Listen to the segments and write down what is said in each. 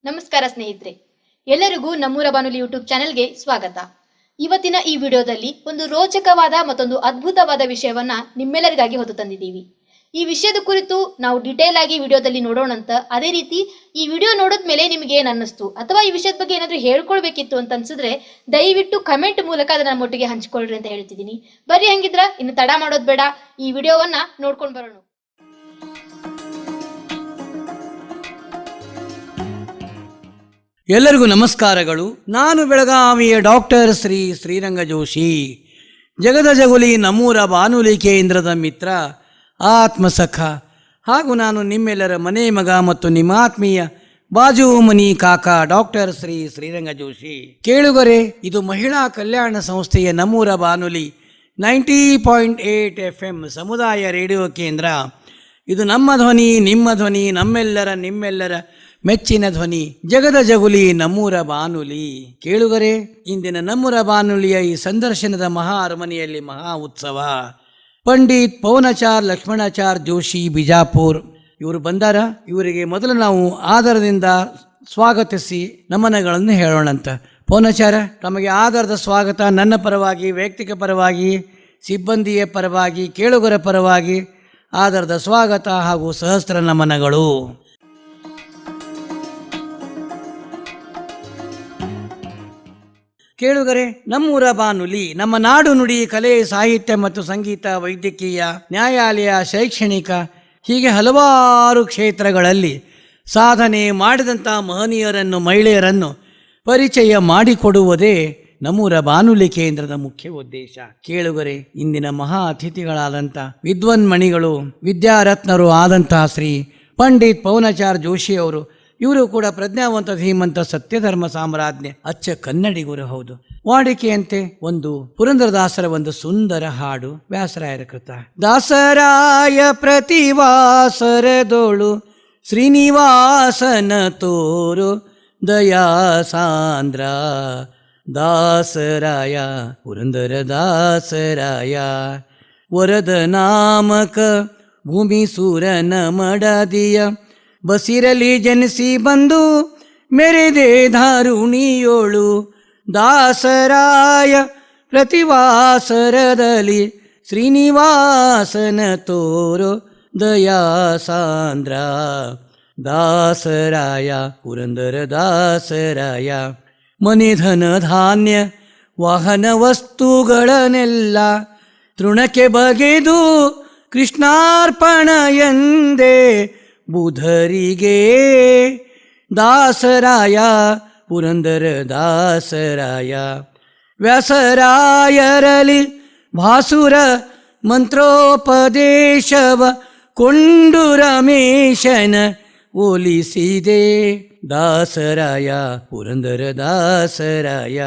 ನಮಸ್ಕಾರ ಸ್ನೇಹಿತರೆ, ಎಲ್ಲರಿಗೂ ನಮ್ಮೂರ ಬಾನುಲಿ ಯೂಟ್ಯೂಬ್ ಚಾನೆಲ್ಗೆ ಸ್ವಾಗತ. ಇವತ್ತಿನ ಈ ವಿಡಿಯೋದಲ್ಲಿ ಒಂದು ರೋಚಕವಾದ ಮತ್ತೊಂದು ಅದ್ಭುತವಾದ ವಿಷಯವನ್ನ ನಿಮ್ಮೆಲ್ಲರಿಗಾಗಿ ಹೊತ್ತು ತಂದಿದ್ದೀವಿ. ಈ ವಿಷಯದ ಕುರಿತು ನಾವು ಡಿಟೇಲ್ ಆಗಿ ವಿಡಿಯೋದಲ್ಲಿ ನೋಡೋಣಂತ. ಅದೇ ರೀತಿ ಈ ವಿಡಿಯೋ ನೋಡಿದ್ಮೇಲೆ ನಿಮಗೆ ಏನು ಅನ್ನಿಸ್ತು ಅಥವಾ ಈ ವಿಷಯದ ಬಗ್ಗೆ ಏನಾದರೂ ಹೇಳ್ಕೊಳ್ಬೇಕಿತ್ತು ಅಂತ ಅನ್ಸಿದ್ರೆ ದಯವಿಟ್ಟು ಕಮೆಂಟ್ ಮೂಲಕ ಅದನ್ನ ನಮ್ಮೊಟ್ಟಿಗೆ ಹಂಚ್ಕೊಳ್ರಿ ಅಂತ ಹೇಳ್ತಿದ್ದೀನಿ. ಬರ್ರಿ, ಹಂಗಿದ್ರ ಇನ್ನು ತಡ ಮಾಡೋದು ಬೇಡ, ಈ ವಿಡಿಯೋವನ್ನ ನೋಡ್ಕೊಂಡು ಬರೋಣ. ಎಲ್ಲರಿಗೂ ನಮಸ್ಕಾರಗಳು. ನಾನು ಬೆಳಗಾವಿಯ ಡಾಕ್ಟರ್ ಶ್ರೀರಂಗ ಜೋಶಿ, ಜಗದ ಜಗುಲಿ ನಮ್ಮೂರ ಬಾನುಲಿ ಕೇಂದ್ರದ ಮಿತ್ರ, ಆತ್ಮಸಖ ಹಾಗೂ ನಾನು ನಿಮ್ಮೆಲ್ಲರ ಮನೆ ಮಗ ಮತ್ತು ನಿಮ್ಮ ಆತ್ಮೀಯ ಬಾಜು ಮನಿ ಕಾಕ ಡಾಕ್ಟರ್ ಶ್ರೀರಂಗ ಜೋಶಿ. ಕೇಳುಗರೆ, ಇದು ಮಹಿಳಾ ಕಲ್ಯಾಣ ಸಂಸ್ಥೆಯ ನಮ್ಮೂರ ಬಾನುಲಿ 90.8 FM ಸಮುದಾಯ ರೇಡಿಯೋ ಕೇಂದ್ರ. ಇದು ನಮ್ಮ ಧ್ವನಿ, ನಿಮ್ಮ ಧ್ವನಿ, ನಿಮ್ಮೆಲ್ಲರ ಮೆಚ್ಚಿನ ಧ್ವನಿ, ಜಗದ ಜಗುಲಿ ನಮ್ಮೂರ ಬಾನುಲಿ. ಕೇಳುಗರೆ, ಇಂದಿನ ನಮ್ಮೂರ ಬಾನುಲಿಯ ಈ ಸಂದರ್ಶನದ ಮಹಾ ಅರಮನೆಯಲ್ಲಿ ಮಹಾ ಉತ್ಸವ. ಪಂಡಿತ್ ಪವನಾಚಾರ್ ಲಕ್ಷ್ಮಣಾಚಾರ್ ಜೋಶಿ ಬಿಜಾಪುರ್ ಇವರು ಬಂದಾರ. ಇವರಿಗೆ ಮೊದಲು ನಾವು ಆದರದಿಂದ ಸ್ವಾಗತಿಸಿ ನಮನಗಳನ್ನು ಹೇಳೋಣಂತ. ಪವನಾಚಾರ, ತಮಗೆ ಆದರದ ಸ್ವಾಗತ. ನನ್ನ ಪರವಾಗಿ, ವೈಯಕ್ತಿಕ ಪರವಾಗಿ, ಸಿಬ್ಬಂದಿಯ ಪರವಾಗಿ, ಕೇಳುಗರ ಪರವಾಗಿ ಆದರದ ಸ್ವಾಗತ ಹಾಗೂ ಸಹಸ್ರ ನಮನಗಳು. ಕೇಳುಗರೆ, ನಮ್ಮೂರ ಬಾನುಲಿ ನಮ್ಮ ನಾಡು ನುಡಿ, ಕಲೆ, ಸಾಹಿತ್ಯ ಮತ್ತು ಸಂಗೀತ, ವೈದ್ಯಕೀಯ, ನ್ಯಾಯಾಲಯ, ಶೈಕ್ಷಣಿಕ ಹೀಗೆ ಹಲವಾರು ಕ್ಷೇತ್ರಗಳಲ್ಲಿ ಸಾಧನೆ ಮಾಡಿದಂಥ ಮಹನೀಯರನ್ನು, ಮಹಿಳೆಯರನ್ನು ಪರಿಚಯ ಮಾಡಿಕೊಡುವುದೇ ನಮ್ಮೂರ ಬಾನುಲಿ ಕೇಂದ್ರದ ಮುಖ್ಯ ಉದ್ದೇಶ. ಕೇಳುಗರೆ, ಇಂದಿನ ಮಹಾ ಅತಿಥಿಗಳಾದಂಥ ವಿದ್ವನ್ಮಣಿಗಳು, ವಿದ್ಯಾರತ್ನರು ಆದಂತಹ ಶ್ರೀ ಪಂಡಿತ್ ಪವನಾಚಾರ್ ಜೋಶಿ ಅವರು, ಇವರು ಕೂಡ ಪ್ರಜ್ಞಾವಂತ, ಧೀಮಂತ, ಸತ್ಯಧರ್ಮ ಸಾಮ್ರಾಜ್ಞೆ, ಅಚ್ಚ ಕನ್ನಡಿಗರು ಹೌದು. ವಾಡಿಕೆಯಂತೆ ಒಂದು ಪುರಂದರದಾಸರ ಒಂದು ಸುಂದರ ಹಾಡು, ವ್ಯಾಸರಾಯರ ಕೃತ. ದಾಸರಾಯ ಪ್ರತಿವಾಸರದೋಳು ಶ್ರೀನಿವಾಸನ ತೋರು ದಯಾ ಸಾಂದ್ರ, ದಾಸರಾಯ ಪುರಂದರ ದಾಸರಾಯ ವರದ ನಾಮಕ ಭೂಮಿ ಸೂರನ ಮಡದಿಯ ಬಸಿರಲಿ ಜನಿಸಿ ಬಂದು ಮೆರೆದೆ ಧಾರುಣಿಯೋಳು, ದಾಸರಾಯ ಪ್ರತಿವಾಸರದಲ್ಲಿ ಶ್ರೀನಿವಾಸನ ತೋರೋ ದಯಾ ಸಾಂದ್ರ, ದಾಸರಾಯ ಪುರಂದರ ದಾಸರಾಯ ಮನೆಧನ ಧಾನ್ಯ ವಾಹನ ವಸ್ತುಗಳನ್ನೆಲ್ಲ ತೃಣಕ್ಕೆ ಬಗೆದು ಕೃಷ್ಣಾರ್ಪಣ ಎಂದೇ ಬುಧರಿಗೆ, ದಾಸರಾಯ ಪುರಂದರ ದಾಸರಾಯ ವ್ಯಾಸರಾಯರಲಿ ಭಾಸುರ ಮಂತ್ರೋಪದೇಶವ ಕೊಂಡು ರಮೇಶನ ಒಲಿಸಿದೆ, ದಾಸರಾಯ ಪುರಂದರ ದಾಸರಾಯ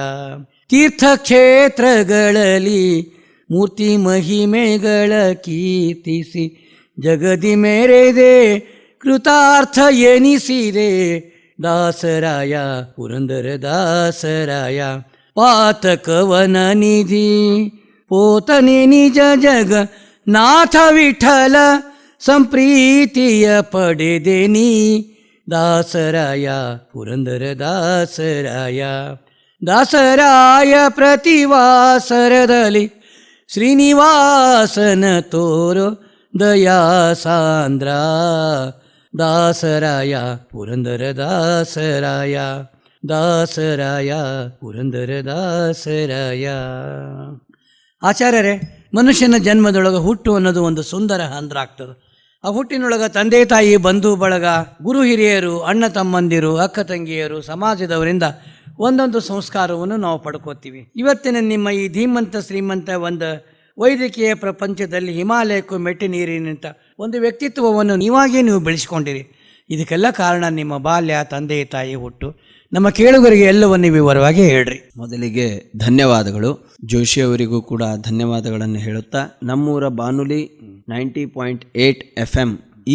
ತೀರ್ಥಕ್ಷೇತ್ರಗಳಲ್ಲಿ ಮೂರ್ತಿ ಮಹಿಮೆಗಳ ಕೀರ್ತಿಸಿ ಜಗದಿ ಮೆರೆದೆ ಕೃತಾರ್ಥ ಎನಿಸಿದೆ, ದಾಸರಾಯ ಪುರಂದರ ದಾಸರಾಯ ಪಾತಕವನ ನಿಧಿ ಪೋತನೆ ನಿಜ ಜಗ ನಾಥ ವಿಠಲ ಸಂಪ್ರೀತಿಯ ಪಡೆದೆನಿ, ದಾಸರಾಯ ಪುರಂದರ ದಾಸರಾಯ, ದಾಸರಾಯ ಪ್ರತಿವಾಸರದಲ್ಲಿ ಶ್ರೀನಿವಾಸನ ತೋರೋ ದಯಾ ಸಾಂದ್ರ, ದಾಸರಾಯ ಪುರಂದರ ದಾಸರಾಯ, ದಾಸರಾಯ ಪುರಂದರ ದಾಸರಾಯ. ಆಚಾರ್ಯರೇ, ಮನುಷ್ಯನ ಜನ್ಮದೊಳಗೆ ಹುಟ್ಟು ಅನ್ನೋದು ಒಂದು ಸುಂದರ ಹಂದ್ರ ಆಗ್ತದೆ. ಆ ಹುಟ್ಟಿನೊಳಗೆ ತಂದೆ ತಾಯಿ, ಬಂಧು ಬಳಗ, ಗುರು ಹಿರಿಯರು, ಅಣ್ಣ ತಮ್ಮಂದಿರು, ಅಕ್ಕ ತಂಗಿಯರು, ಸಮಾಜದವರಿಂದ ಒಂದೊಂದು ಸಂಸ್ಕಾರವನ್ನು ನಾವು ಪಡ್ಕೋತೀವಿ. ಇವತ್ತಿನ ನಿಮ್ಮ ಈ ಧೀಮಂತ ಶ್ರೀಮಂತ ಒಂದು ವೈದ್ಯಕೀಯ ಪ್ರಪಂಚದಲ್ಲಿ ಹಿಮಾಲಯಕ್ಕೂ ಮೆಟ್ಟಿ ನೀರಿನಂಥ ಒಂದು ವ್ಯಕ್ತಿತ್ವವನ್ನು ನೀವು ಬೆಳೆಸ್ಕೊಂಡಿರಿ. ಇದಕ್ಕೆಲ್ಲ ಕಾರಣ ನಿಮ್ಮ ಬಾಲ್ಯ, ತಂದೆ ತಾಯಿ ಹುಟ್ಟು. ನಮ್ಮ ಕೇಳುಗರಿಗೆ ಎಲ್ಲವನ್ನು ವಿವರವಾಗಿ ಹೇಳ್ರಿ. ಮೊದಲಿಗೆ ಧನ್ಯವಾದಗಳು. ಜೋಶಿ ಅವರಿಗೂ ಕೂಡ ಧನ್ಯವಾದಗಳನ್ನು ಹೇಳುತ್ತಾ, ನಮ್ಮೂರ ಬಾನುಲಿ 90.8 FM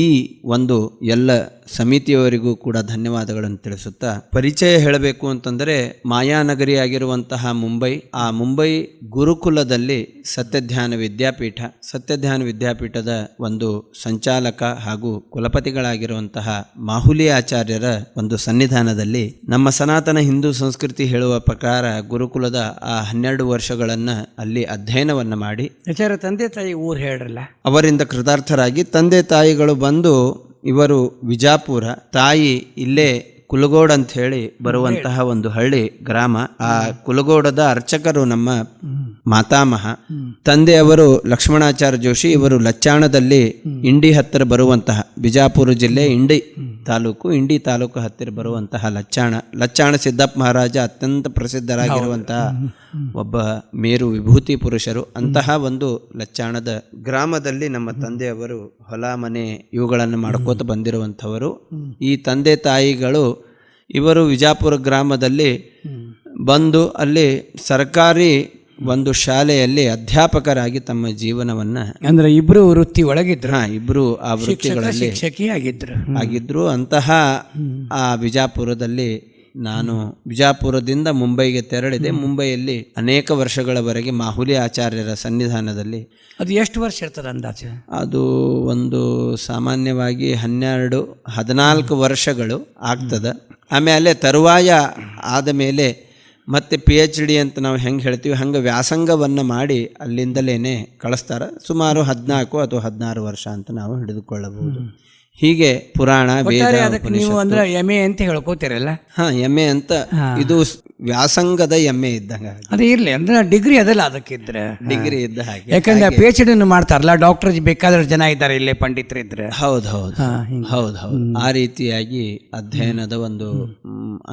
ಈ ಒಂದು ಎಲ್ಲ ಸಮಿತಿಯವರಿಗೂ ಕೂಡ ಧನ್ಯವಾದಗಳನ್ನು ತಿಳಿಸುತ್ತಾ, ಪರಿಚಯ ಹೇಳಬೇಕು ಅಂತಂದರೆ ಮಾಯಾನಗರಿ ಆಗಿರುವಂತಹ ಮುಂಬೈ, ಆ ಮುಂಬೈ ಗುರುಕುಲದಲ್ಲಿ ಸತ್ಯಧ್ಯಾನ ವಿದ್ಯಾಪೀಠದ ಒಂದು ಸಂಚಾಲಕ ಹಾಗೂ ಕುಲಪತಿಗಳಾಗಿರುವಂತಹ ಮಾಹುಲಿ ಆಚಾರ್ಯರ ಒಂದು ಸನ್ನಿಧಾನದಲ್ಲಿ ನಮ್ಮ ಸನಾತನ ಹಿಂದೂ ಸಂಸ್ಕೃತಿ ಹೇಳುವ ಪ್ರಕಾರ ಗುರುಕುಲದ ಆ 12 ವರ್ಷಗಳನ್ನು ಅಲ್ಲಿ ಅಧ್ಯಯನವನ್ನು ಮಾಡಿ ಆಚಾರ್ಯ ತಂದೆ ತಾಯಿ ಊರು ಹೇಳ್ರಲ್ಲ, ಅವರಿಂದ ಕೃತಾರ್ಥರಾಗಿ ತಂದೆ ತಾಯಿಗಳು ಬಂದು ಇವರು ವಿಜಾಪುರ, ತಾಯಿ ಇಲ್ಲೇ ಕುಲಗೋಡ್ ಅಂತ ಹೇಳಿ ಬರುವಂತಹ ಒಂದು ಹಳ್ಳಿ ಗ್ರಾಮ. ಆ ಕುಲಗೋಡದ ಅರ್ಚಕರು ನಮ್ಮ ಮಾತಾಮಹ. ತಂದೆಯವರು ಲಕ್ಷ್ಮಣಾಚಾರ್ಯ ಜೋಶಿ, ಇವರು ಲಚ್ಚಾಣದಲ್ಲಿ ಇಂಡಿ ಹತ್ತಿರ ಬರುವಂತಹ, ಬಿಜಾಪುರ ಜಿಲ್ಲೆ ಇಂಡಿ ತಾಲೂಕು ಹತ್ತಿರ ಬರುವಂತಹ ಲಚ್ಚಾಣ ಸಿದ್ದಪ್ಪ ಮಹಾರಾಜ ಅತ್ಯಂತ ಪ್ರಸಿದ್ಧರಾಗಿರುವಂತಹ ಒಬ್ಬ ಮೇರು ವಿಭೂತಿ ಪುರುಷರು. ಅಂತಹ ಒಂದು ಲಚ್ಚಾಣದ ಗ್ರಾಮದಲ್ಲಿ ನಮ್ಮ ತಂದೆಯವರು ಹೊಲ ಮನೆ ಇವುಗಳನ್ನು ಮಾಡ್ಕೋತ ಬಂದಿರುವಂಥವರು. ಈ ತಂದೆ ತಾಯಿಗಳು ಇವರು ವಿಜಾಪುರ ಗ್ರಾಮದಲ್ಲಿ ಬಂದು ಅಲ್ಲಿ ಸರ್ಕಾರಿ ಒಂದು ಶಾಲೆಯಲ್ಲಿ ಅಧ್ಯಾಪಕರಾಗಿ ತಮ್ಮ ಜೀವನವನ್ನು, ಅಂದ್ರೆ ಇಬ್ರು ವೃತ್ತಿ ಒಳಗಿದ್ರು, ಇಬ್ರು ಆ ವೃತ್ತಿಗಳಲ್ಲಿ ಆಗಿದ್ರು. ಅಂತಹ ಆ ವಿಜಾಪುರದಲ್ಲಿ ನಾನು ವಿಜಾಪುರದಿಂದ ಮುಂಬೈಗೆ ತೆರಳಿದೆ. ಮುಂಬೈಯಲ್ಲಿ ಅನೇಕ ವರ್ಷಗಳವರೆಗೆ ಮಾಹುಲಿ ಆಚಾರ್ಯರ ಸನ್ನಿಧಾನದಲ್ಲಿ. ಅದು ಎಷ್ಟು ವರ್ಷ ಇರ್ತದೆ ಅಂದಾಜು? ಅದು ಒಂದು ಸಾಮಾನ್ಯವಾಗಿ 14 ವರ್ಷಗಳು ಆಗ್ತದೆ. ಆಮೇಲೆ ತರುವಾಯ ಆದ ಮೇಲೆ ಮತ್ತೆ PhD ಅಂತ ನಾವು ಹೆಂಗೆ ಹೇಳ್ತೀವಿ ಹಂಗೆ ವ್ಯಾಸಂಗವನ್ನು ಮಾಡಿ ಅಲ್ಲಿಂದಲೇ ಕಳಿಸ್ತಾರೆ. ಸುಮಾರು 14 ಅಥವಾ 16 ವರ್ಷ ಅಂತ ನಾವು ಹಿಡಿದುಕೊಳ್ಳಬಹುದು. ಹೀಗೆ ಪುರಾಣ ವೇದ ನೀವು ಅಂದ್ರೆ MA ಅಂತ ಹೇಳ್ಕೋತೀರಲ್ಲ? MA ಅಂತ, ಇದು ವ್ಯಾಸಂಗದ MA ಇದ್ದಂಗೆ. ಅದೇ ಇರ್ಲಿ ಅಂದ್ರೆ ಡಿಗ್ರಿ ಅದಲ್ಲ, ಅದಕ್ಕಿದ್ರೆ ಡಿಗ್ರಿ ಇದ್ದ ಹಾಗೆ. ಯಾಕಂದ್ರೆ PhD ಮಾಡ್ತಾರಲ್ಲ ಡಾಕ್ಟರ್, ಬೇಕಾದಷ್ಟು ಜನ ಇದ್ದಾರೆ ಇಲ್ಲೇ ಪಂಡಿತರಿದ್ರೆ. ಹೌದು. ಆ ರೀತಿಯಾಗಿ ಅಧ್ಯಯನದ ಒಂದು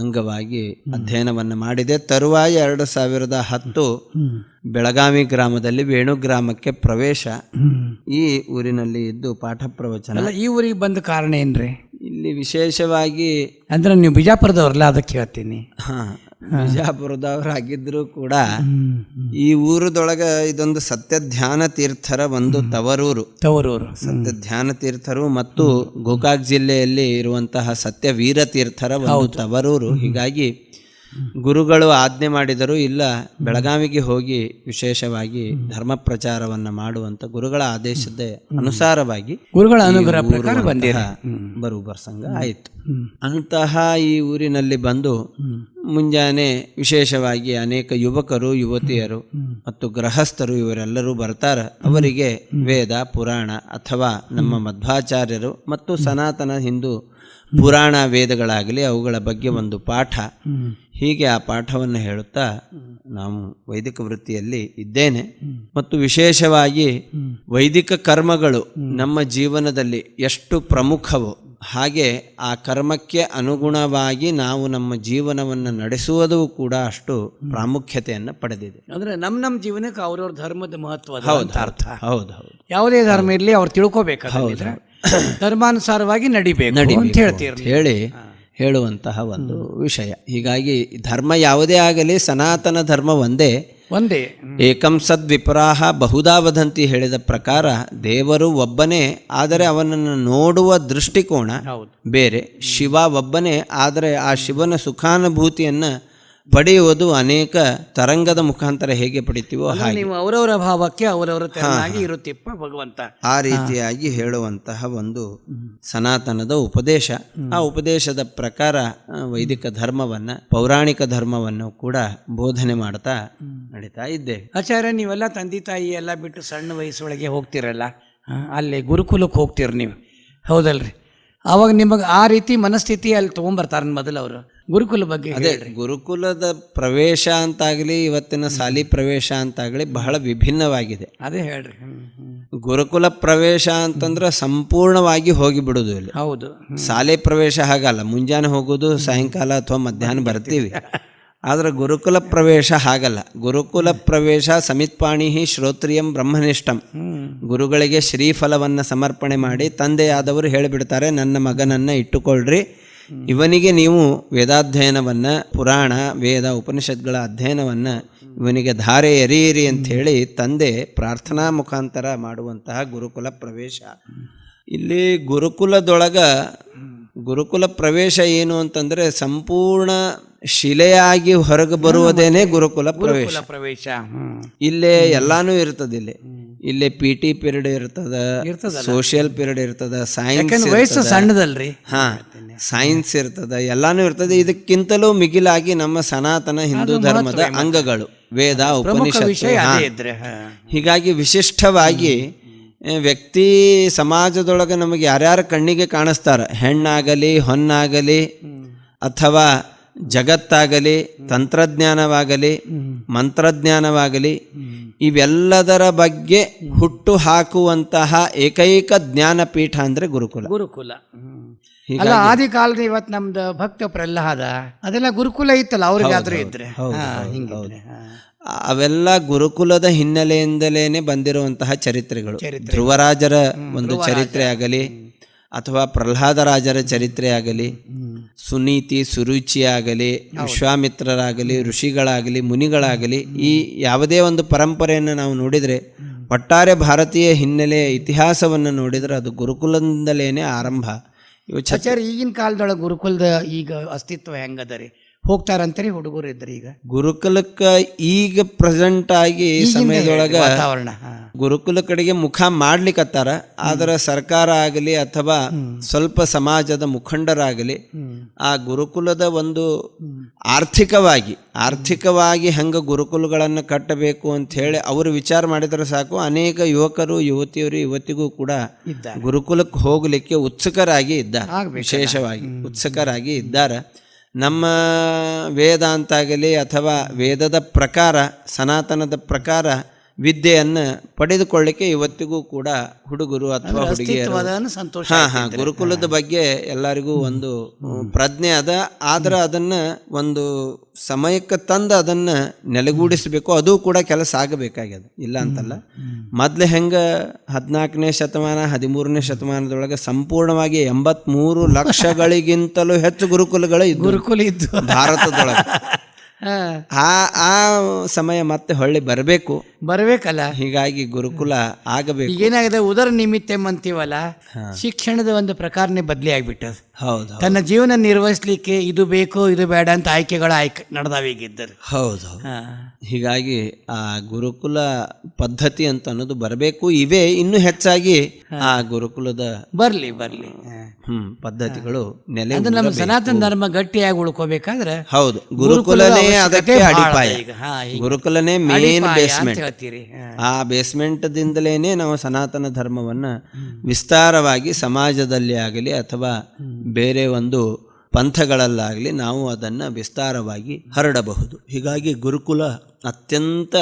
ಅಂಗವಾಗಿ ಅಧ್ಯಯನವನ್ನು ಮಾಡಿದೆ. ತರುವಾಯ 2010 ಬೆಳಗಾವಿ ಗ್ರಾಮದಲ್ಲಿ ವೇಣು ಗ್ರಾಮಕ್ಕೆ ಪ್ರವೇಶ. ಈ ಊರಿನಲ್ಲಿ ಇದ್ದು ಪಾಠ ಪ್ರವಚನ. ಈ ಊರಿಗೆ ಬಂದ ಕಾರಣ ಏನ್ರಿ? ಇಲ್ಲಿ ವಿಶೇಷವಾಗಿ ಅಂದ್ರೆ ನೀವು ಬಿಜಾಪುರದವ್ರಲ್ಲ, ಅದಕ್ಕೆ ಹೇಳ್ತೀನಿ. ಬಿಜಾಪುರದವರಾಗಿದ್ರು ಕೂಡ ಈ ಊರದೊಳಗ ಇದೊಂದು ಸತ್ಯಧ್ಯಾನ ತೀರ್ಥರ ಒಂದು ತವರೂರು. ಸತ್ಯಧ್ಯಾನ ತೀರ್ಥರು ಮತ್ತು ಗೋಕಾಕ್ ಜಿಲ್ಲೆಯಲ್ಲಿ ಇರುವಂತಹ ಸತ್ಯವೀರ ತೀರ್ಥರ ಒಂದು ತವರೂರು. ಹೀಗಾಗಿ ಗುರುಗಳು ಆಜ್ಞೆ ಮಾಡಿದರು, ಇಲ್ಲ ಬೆಳಗಾವಿಗೆ ಹೋಗಿ ವಿಶೇಷವಾಗಿ ಧರ್ಮ ಪ್ರಚಾರವನ್ನು ಮಾಡುವಂತ ಗುರುಗಳ ಆದೇಶದ ಅನುಸಾರವಾಗಿ ಗುರುಗಳ ಅನುಗ್ರಹ ಪ್ರಕಾರ ಬರುವ ಪ್ರಸಂಗ ಆಯಿತು. ಅಂತಹ ಈ ಊರಿನಲ್ಲಿ ಬಂದು ಮುಂಜಾನೆ ವಿಶೇಷವಾಗಿ ಅನೇಕ ಯುವಕರು ಯುವತಿಯರು ಮತ್ತು ಗೃಹಸ್ಥರು ಇವರೆಲ್ಲರೂ ಬರ್ತಾರೆ. ಅವರಿಗೆ ವೇದ ಪುರಾಣ ಅಥವಾ ನಮ್ಮ ಮಧ್ವಾಚಾರ್ಯರು ಮತ್ತು ಸನಾತನ ಹಿಂದೂ ಪುರಾಣ ವೇದಗಳಾಗಲಿ ಅವುಗಳ ಬಗ್ಗೆ ಒಂದು ಪಾಠ, ಹೀಗೆ ಆ ಪಾಠವನ್ನು ಹೇಳುತ್ತಾ ನಾವು ವೈದಿಕ ವೃತ್ತಿಯಲ್ಲಿ ಇದ್ದೇನೆ. ಮತ್ತು ವಿಶೇಷವಾಗಿ ವೈದಿಕ ಕರ್ಮಗಳು ನಮ್ಮ ಜೀವನದಲ್ಲಿ ಎಷ್ಟು ಪ್ರಮುಖವೋ ಹಾಗೆ ಆ ಕರ್ಮಕ್ಕೆ ಅನುಗುಣವಾಗಿ ನಾವು ನಮ್ಮ ಜೀವನವನ್ನು ನಡೆಸುವುದು ಕೂಡ ಅಷ್ಟು ಪ್ರಾಮುಖ್ಯತೆಯನ್ನು ಪಡೆದಿದೆ. ಅಂದ್ರೆ ನಮ್ಮ ಜೀವನಕ್ಕೆ ಅವ್ರವ್ರ ಧರ್ಮದ ಮಹತ್ವ ಅರ್ಥ. ಹೌದು. ಯಾವುದೇ ಧರ್ಮ ಇರಲಿ ಅವ್ರು ತಿಳ್ಕೋಬೇಕಾದ್ರೆ ಧರ್ಮಾನುಸಾರವಾಗಿ ನಡಿಬೇಕು ಅಂತ ಹೇಳಿ ಹೇಳುವಂತಹ ಒಂದು ವಿಷಯ. ಹೀಗಾಗಿ ಧರ್ಮ ಯಾವುದೇ ಆಗಲಿ ಸನಾತನ ಧರ್ಮ ಒಂದೇ. ಏಕಂ ಸದ್ ವಿಪರಾಹ ಬಹುಧಾ ವದಂತಿ ಹೇಳಿದ ಪ್ರಕಾರ ದೇವರು ಒಬ್ಬನೇ, ಆದರೆ ಅವನನ್ನು ನೋಡುವ ದೃಷ್ಟಿಕೋನ ಬೇರೆ. ಶಿವ ಒಬ್ಬನೇ, ಆದರೆ ಆ ಶಿವನ ಸುಖಾನುಭೂತಿಯನ್ನು ಪಡೆಯುವುದು ಅನೇಕ ತರಂಗದ ಮುಖಾಂತರ ಹೇಗೆ ಪಡಿತೀವೋ ಹಾಗೆ ಅವರವರ ಭಾವಕ್ಕೆ ಅವರವರ ಇರುತ್ತಿಪ್ಪ ಭಗವಂತ. ಆ ರೀತಿಯಾಗಿ ಹೇಳುವಂತಹ ಒಂದು ಸನಾತನದ ಉಪದೇಶ. ಆ ಉಪದೇಶದ ಪ್ರಕಾರ ವೈದಿಕ ಧರ್ಮವನ್ನ ಪೌರಾಣಿಕ ಧರ್ಮವನ್ನು ಕೂಡ ಬೋಧನೆ ಮಾಡ್ತಾ ನಡೀತಾ ಇದ್ದೇವೆ. ಆಚಾರ್ಯ, ನೀವೆಲ್ಲ ತಂದೆ ತಾಯಿ ಎಲ್ಲ ಬಿಟ್ಟು ಸಣ್ಣ ವಯಸ್ಸೊಳಗೆ ಹೋಗ್ತಿರಲ್ಲ, ಅಲ್ಲಿ ಗುರುಕುಲಕ್ಕೆ ಹೋಗ್ತೀರಿ ನೀವು, ಹೌದಲ್ರಿ? ಅವಾಗ ನಿಮಗೆ ಆ ರೀತಿ ಮನಸ್ಥಿತಿ ಅಲ್ಲಿ ತೊಗೊಂಬರ್ತಾರೆ ಮೊದಲು ಅವರು. ಗುರುಕುಲ ಬಗ್ಗೆ ಅದೇ ಗುರುಕುಲದ ಪ್ರವೇಶ ಅಂತಾಗಲಿ ಇವತ್ತಿನ ಶಾಲಿ ಪ್ರವೇಶ ಅಂತಾಗಲಿ ಬಹಳ ವಿಭಿನ್ನವಾಗಿದೆ. ಅದೇ ಹೇಳ್ರಿ. ಗುರುಕುಲ ಪ್ರವೇಶ ಅಂತಂದ್ರೆ ಸಂಪೂರ್ಣವಾಗಿ ಹೋಗಿಬಿಡುದು. ಇಲ್ಲಿ ಹೌದು, ಶಾಲೆ ಪ್ರವೇಶ ಹಾಗಲ್ಲ, ಮುಂಜಾನೆ ಹೋಗೋದು ಸಾಯಂಕಾಲ ಅಥವಾ ಮಧ್ಯಾಹ್ನ ಬರ್ತೀವಿ. ಆದರೆ ಗುರುಕುಲ ಪ್ರವೇಶ ಹಾಗಲ್ಲ. ಗುರುಕುಲ ಪ್ರವೇಶ ಸಮಿತ್ಪಾಣಿ ಶ್ರೋತ್ರಿಯಂ ಬ್ರಹ್ಮನಿಷ್ಠಂ. ಗುರುಗಳಿಗೆ ಶ್ರೀಫಲವನ್ನು ಸಮರ್ಪಣೆ ಮಾಡಿ ತಂದೆಯಾದವರು ಹೇಳಿಬಿಡ್ತಾರೆ, ನನ್ನ ಮಗನನ್ನು ಇಟ್ಟುಕೊಳ್ಳ್ರಿ, ಇವನಿಗೆ ನೀವು ವೇದಾಧ್ಯಯನವನ್ನು ಪುರಾಣ ವೇದ ಉಪನಿಷತ್ಗಳ ಅಧ್ಯಯನವನ್ನು ಇವನಿಗೆ ಧಾರೆ ಎರೀರಿ ಅಂಥೇಳಿ ತಂದೆ ಪ್ರಾರ್ಥನಾ ಮುಖಾಂತರ ಮಾಡುವಂತಹ ಗುರುಕುಲ ಪ್ರವೇಶ. ಇಲ್ಲಿ ಗುರುಕುಲದೊಳಗ ಗುರುಕುಲ ಪ್ರವೇಶ ಏನು ಅಂತಂದ್ರೆ ಸಂಪೂರ್ಣ ಶಿಲೆಯಾಗಿ ಹೊರಗೆ ಬರುವುದೇನೆ ಗುರುಕುಲ ಪ್ರವೇಶ. ಪ್ರವೇಶ ಇಲ್ಲೇ ಎಲ್ಲಾನು ಇರ್ತದೆ. ಇಲ್ಲೇ PT ಪೀರಿಯಡ್ ಇರ್ತದ, ಸೋಷಿಯಲ್ ಪೀರಿಯಡ್ ಇರ್ತದ, ಸೈನ್ಸ್ ವಯಸ್ಸು ಸಣ್ಣದಲ್ರಿ. ಸೈನ್ಸ್ ಇರ್ತದ, ಎಲ್ಲಾನು ಇರ್ತದೆ. ಇದಕ್ಕಿಂತಲೂ ಮಿಗಿಲಾಗಿ ನಮ್ಮ ಸನಾತನ ಹಿಂದೂ ಧರ್ಮದ ಅಂಗಗಳು ವೇದ, ಉಪನಿಷತ್ತು. ಹೀಗಾಗಿ ವಿಶಿಷ್ಟವಾಗಿ ವ್ಯಕ್ತಿ ಸಮಾಜದೊಳಗೆ ನಮಗೆ ಯಾರ್ಯಾರ ಕಣ್ಣಿಗೆ ಕಾಣಿಸ್ತಾರ, ಹೆಣ್ಣಾಗಲಿ ಹೊನ್ನಾಗಲಿ ಅಥವಾ ಜಗತ್ತಾಗಲಿ ತಂತ್ರಜ್ಞಾನವಾಗಲಿ ಮಂತ್ರಜ್ಞಾನವಾಗಲಿ ಇವೆಲ್ಲದರ ಬಗ್ಗೆ ಹುಟ್ಟು ಹಾಕುವಂತಹ ಏಕೈಕ ಜ್ಞಾನಪೀಠ ಅಂದ್ರೆ ಗುರುಕುಲ. ಗುರುಕುಲ ಅಲ್ಲ, ಆದಿ ಕಾಲದ ಇವತ್ತು ನಮ್ದು ಭಕ್ತ ಪ್ರಹ್ಲಾದ ಅದೆಲ್ಲ ಗುರುಕುಲ ಇತ್ತಲ್ಲ, ಅವ್ರಿಗಾದ್ರೂ ಇದ್ರೆ ಅವೆಲ್ಲ ಗುರುಕುಲದ ಹಿನ್ನೆಲೆಯಿಂದಲೇನೆ ಬಂದಿರುವಂತಹ ಚರಿತ್ರೆಗಳು. ಧ್ರುವರಾಜರ ಒಂದು ಚರಿತ್ರೆ ಆಗಲಿ ಅಥವಾ ಪ್ರಹ್ಲಾದರಾಜರ ಚರಿತ್ರೆ ಆಗಲಿ, ಸುನೀತಿ ಸುರುಚಿ ಆಗಲಿ, ವಿಶ್ವಾಮಿತ್ರರಾಗಲಿ, ಋಷಿಗಳಾಗಲಿ, ಮುನಿಗಳಾಗಲಿ, ಈ ಯಾವುದೇ ಒಂದು ಪರಂಪರೆಯನ್ನು ನಾವು ನೋಡಿದರೆ, ಒಟ್ಟಾರೆ ಭಾರತೀಯ ಹಿನ್ನೆಲೆಯ ಇತಿಹಾಸವನ್ನು ನೋಡಿದರೆ ಅದು ಗುರುಕುಲದಿಂದಲೇನೆ ಆರಂಭ. ಈಗಿನ ಕಾಲದೊಳಗೆ ಗುರುಕುಲದ ಈಗ ಅಸ್ತಿತ್ವ ಹೆಂಗದರಿ? ಹೋಗ್ತಾರಂತರಿ ಹುಡುಗರು ಇದ್ರಿ ಈಗ ಗುರುಕುಲಕ್ಕೆ? ಈಗ ಪ್ರೆಸೆಂಟ್ ಆಗಿ ಸಮಯದೊಳಗ ಗುರುಕುಲ ಕಡೆಗೆ ಮುಖ ಮಾಡ್ಲಿಕ್ಕತ್ತಾರ. ಆದ್ರೆ ಸರ್ಕಾರ ಆಗಲಿ ಅಥವಾ ಸ್ವಲ್ಪ ಸಮಾಜದ ಮುಖಂಡರಾಗಲಿ ಆ ಗುರುಕುಲದ ಒಂದು ಆರ್ಥಿಕವಾಗಿ ಹಂಗ ಗುರುಕುಲಗಳನ್ನು ಕಟ್ಟಬೇಕು ಅಂತ ಹೇಳಿ ಅವರು ವಿಚಾರ ಮಾಡಿದ್ರೆ ಸಾಕು. ಅನೇಕ ಯುವಕರು ಯುವತಿಯರು ಇವತ್ತಿಗೂ ಕೂಡ ಗುರುಕುಲಕ್ಕೆ ಹೋಗ್ಲಿಕ್ಕೆ ಉತ್ಸುಕರಾಗಿ ಇದ್ದಾರೆ, ವಿಶೇಷವಾಗಿ ಉತ್ಸುಕರಾಗಿ ಇದ್ದಾರೆ. ನಮ್ಮ ವೇದಾಂತ ಆಗಲಿ ಅಥವಾ ವೇದದ ಪ್ರಕಾರ, ಸನಾತನದ ಪ್ರಕಾರ ವಿದ್ಯೆಯನ್ನು ಪಡೆದುಕೊಳ್ಳಿಕ್ಕೆ ಇವತ್ತಿಗೂ ಕೂಡ ಹುಡುಗರು ಅಥವಾ ಹುಡುಗಿಯರು ಗುರುಕುಲದ ಬಗ್ಗೆ ಎಲ್ಲರಿಗೂ ಒಂದು ಪ್ರಜ್ಞೆ ಅದ. ಆದ್ರೆ ಅದನ್ನ ಒಂದು ಸಮಯಕ್ಕೆ ತಂದು ಅದನ್ನ ನೆಲೆಗೂಡಿಸಬೇಕು. ಅದು ಕೂಡ ಕೆಲಸ ಆಗಬೇಕಾಗ್ಯದ, ಇಲ್ಲ ಅಂತಲ್ಲ. ಮೊದ್ಲು ಹೆಂಗ 14ನೇ ಶತಮಾನ 13ನೇ ಶತಮಾನದೊಳಗೆ ಸಂಪೂರ್ಣವಾಗಿ 83 ಲಕ್ಷಗಳಿಗಿಂತಲೂ ಹೆಚ್ಚು ಗುರುಕುಲ ಇದ್ದು ಭಾರತದೊಳಗೆ. ಆ ಸಮಯ ಮತ್ತೆ ಹೊಳ್ಳಿ ಬರಬೇಕಲ್ಲ. ಹೀಗಾಗಿ ಗುರುಕುಲ ಆಗಬೇಕು. ಏನಾಗಿದೆ, ಉದರ ನಿಮಿತ್ತ ಅಂತೀವಲ್ಲ, ಶಿಕ್ಷಣದ ಒಂದು ಪ್ರಕಾರನೇ ಬದಲಿ ಆಗ್ಬಿಟ್ಟದು. ಹೌದು, ತನ್ನ ಜೀವನ ನಿರ್ವಹಿಸ್ಲಿಕ್ಕೆ ಇದು ಬೇಕು ಇದು ಬೇಡ ಅಂತ ಆಯ್ಕೆ ನಡೆದಾವೀಗಿದ್ದರು. ಹೌದು. ಹೀಗಾಗಿ ಆ ಗುರುಕುಲ ಪದ್ಧತಿ ಅಂತ ಅನ್ನೋದು ಬರಬೇಕು. ಇವೇ ಇನ್ನೂ ಹೆಚ್ಚಾಗಿ ಆ ಗುರುಕುಲದ ಬರ್ಲಿ ಪದ್ಧತಿಗಳು ನೆಲೆ. ನಮ್ಮ ಸನಾತನ ಧರ್ಮ ಗಟ್ಟಿಯಾಗಿ ಉಳ್ಕೋಬೇಕಾದ್ರೆ ಹೌದು, ಗುರುಕುಲನೇ ಅದಕ್ಕೆ ಅಡಿಪಾಯ. ಗುರುಕುಲನೇ ಮೇನ್ ಬೇಸ್ಮೆಂಟ್. ಆ ಬೇಸ್ಮೆಂಟ್ ದಿಂದಲೇನೆ ನಾವು ಸನಾತನ ಧರ್ಮವನ್ನ ವಿಸ್ತಾರವಾಗಿ ಸಮಾಜದಲ್ಲಿ ಆಗಲಿ ಅಥವಾ ಬೇರೆ ಒಂದು ಪಂಥಗಳಲ್ಲಾಗಲಿ ನಾವು ಅದನ್ನು ವಿಸ್ತಾರವಾಗಿ ಹರಡಬಹುದು. ಹೀಗಾಗಿ ಗುರುಕುಲ ಅತ್ಯಂತ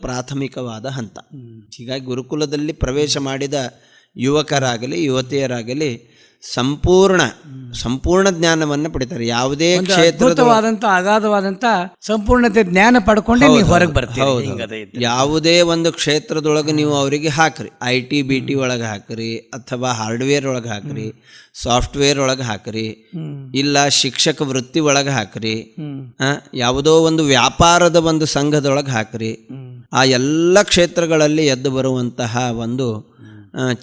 ಪ್ರಾಥಮಿಕವಾದ ಹಂತ. ಹೀಗಾಗಿ ಗುರುಕುಲದಲ್ಲಿ ಪ್ರವೇಶ ಮಾಡಿದ ಯುವಕರಾಗಲಿ ಯುವತಿಯರಾಗಲಿ ಸಂಪೂರ್ಣ ಜ್ಞಾನವನ್ನು ಪಡಿತಾರೆ. ಯಾವುದೇ ಕ್ಷೇತ್ರವಾದಂಥ ಅಗಾಧವಾದಂಥ ಸಂಪೂರ್ಣತೆ ಜ್ಞಾನ ಪಡ್ಕೊಂಡೆ ನೀವು ಹೊರಗೆ ಬರ್ತೀರಿ. ಯಾವುದೇ ಒಂದು ಕ್ಷೇತ್ರದೊಳಗೆ ನೀವು ಅವರಿಗೆ ಹಾಕ್ರಿ, IT BT ಒಳಗೆ ಹಾಕ್ರಿ ಅಥವಾ ಹಾರ್ಡ್ವೇರ್ ಒಳಗೆ ಹಾಕ್ರಿ, ಸಾಫ್ಟ್ವೇರ್ ಒಳಗೆ ಹಾಕ್ರಿ, ಇಲ್ಲ ಶಿಕ್ಷಕ ವೃತ್ತಿ ಒಳಗೆ ಹಾಕ್ರಿ, ಯಾವುದೋ ಒಂದು ವ್ಯಾಪಾರದ ಒಂದು ಸಂಘದೊಳಗೆ ಹಾಕ್ರಿ. ಆ ಎಲ್ಲ ಕ್ಷೇತ್ರಗಳಲ್ಲಿ ಎದ್ದು ಬರುವಂತಹ ಒಂದು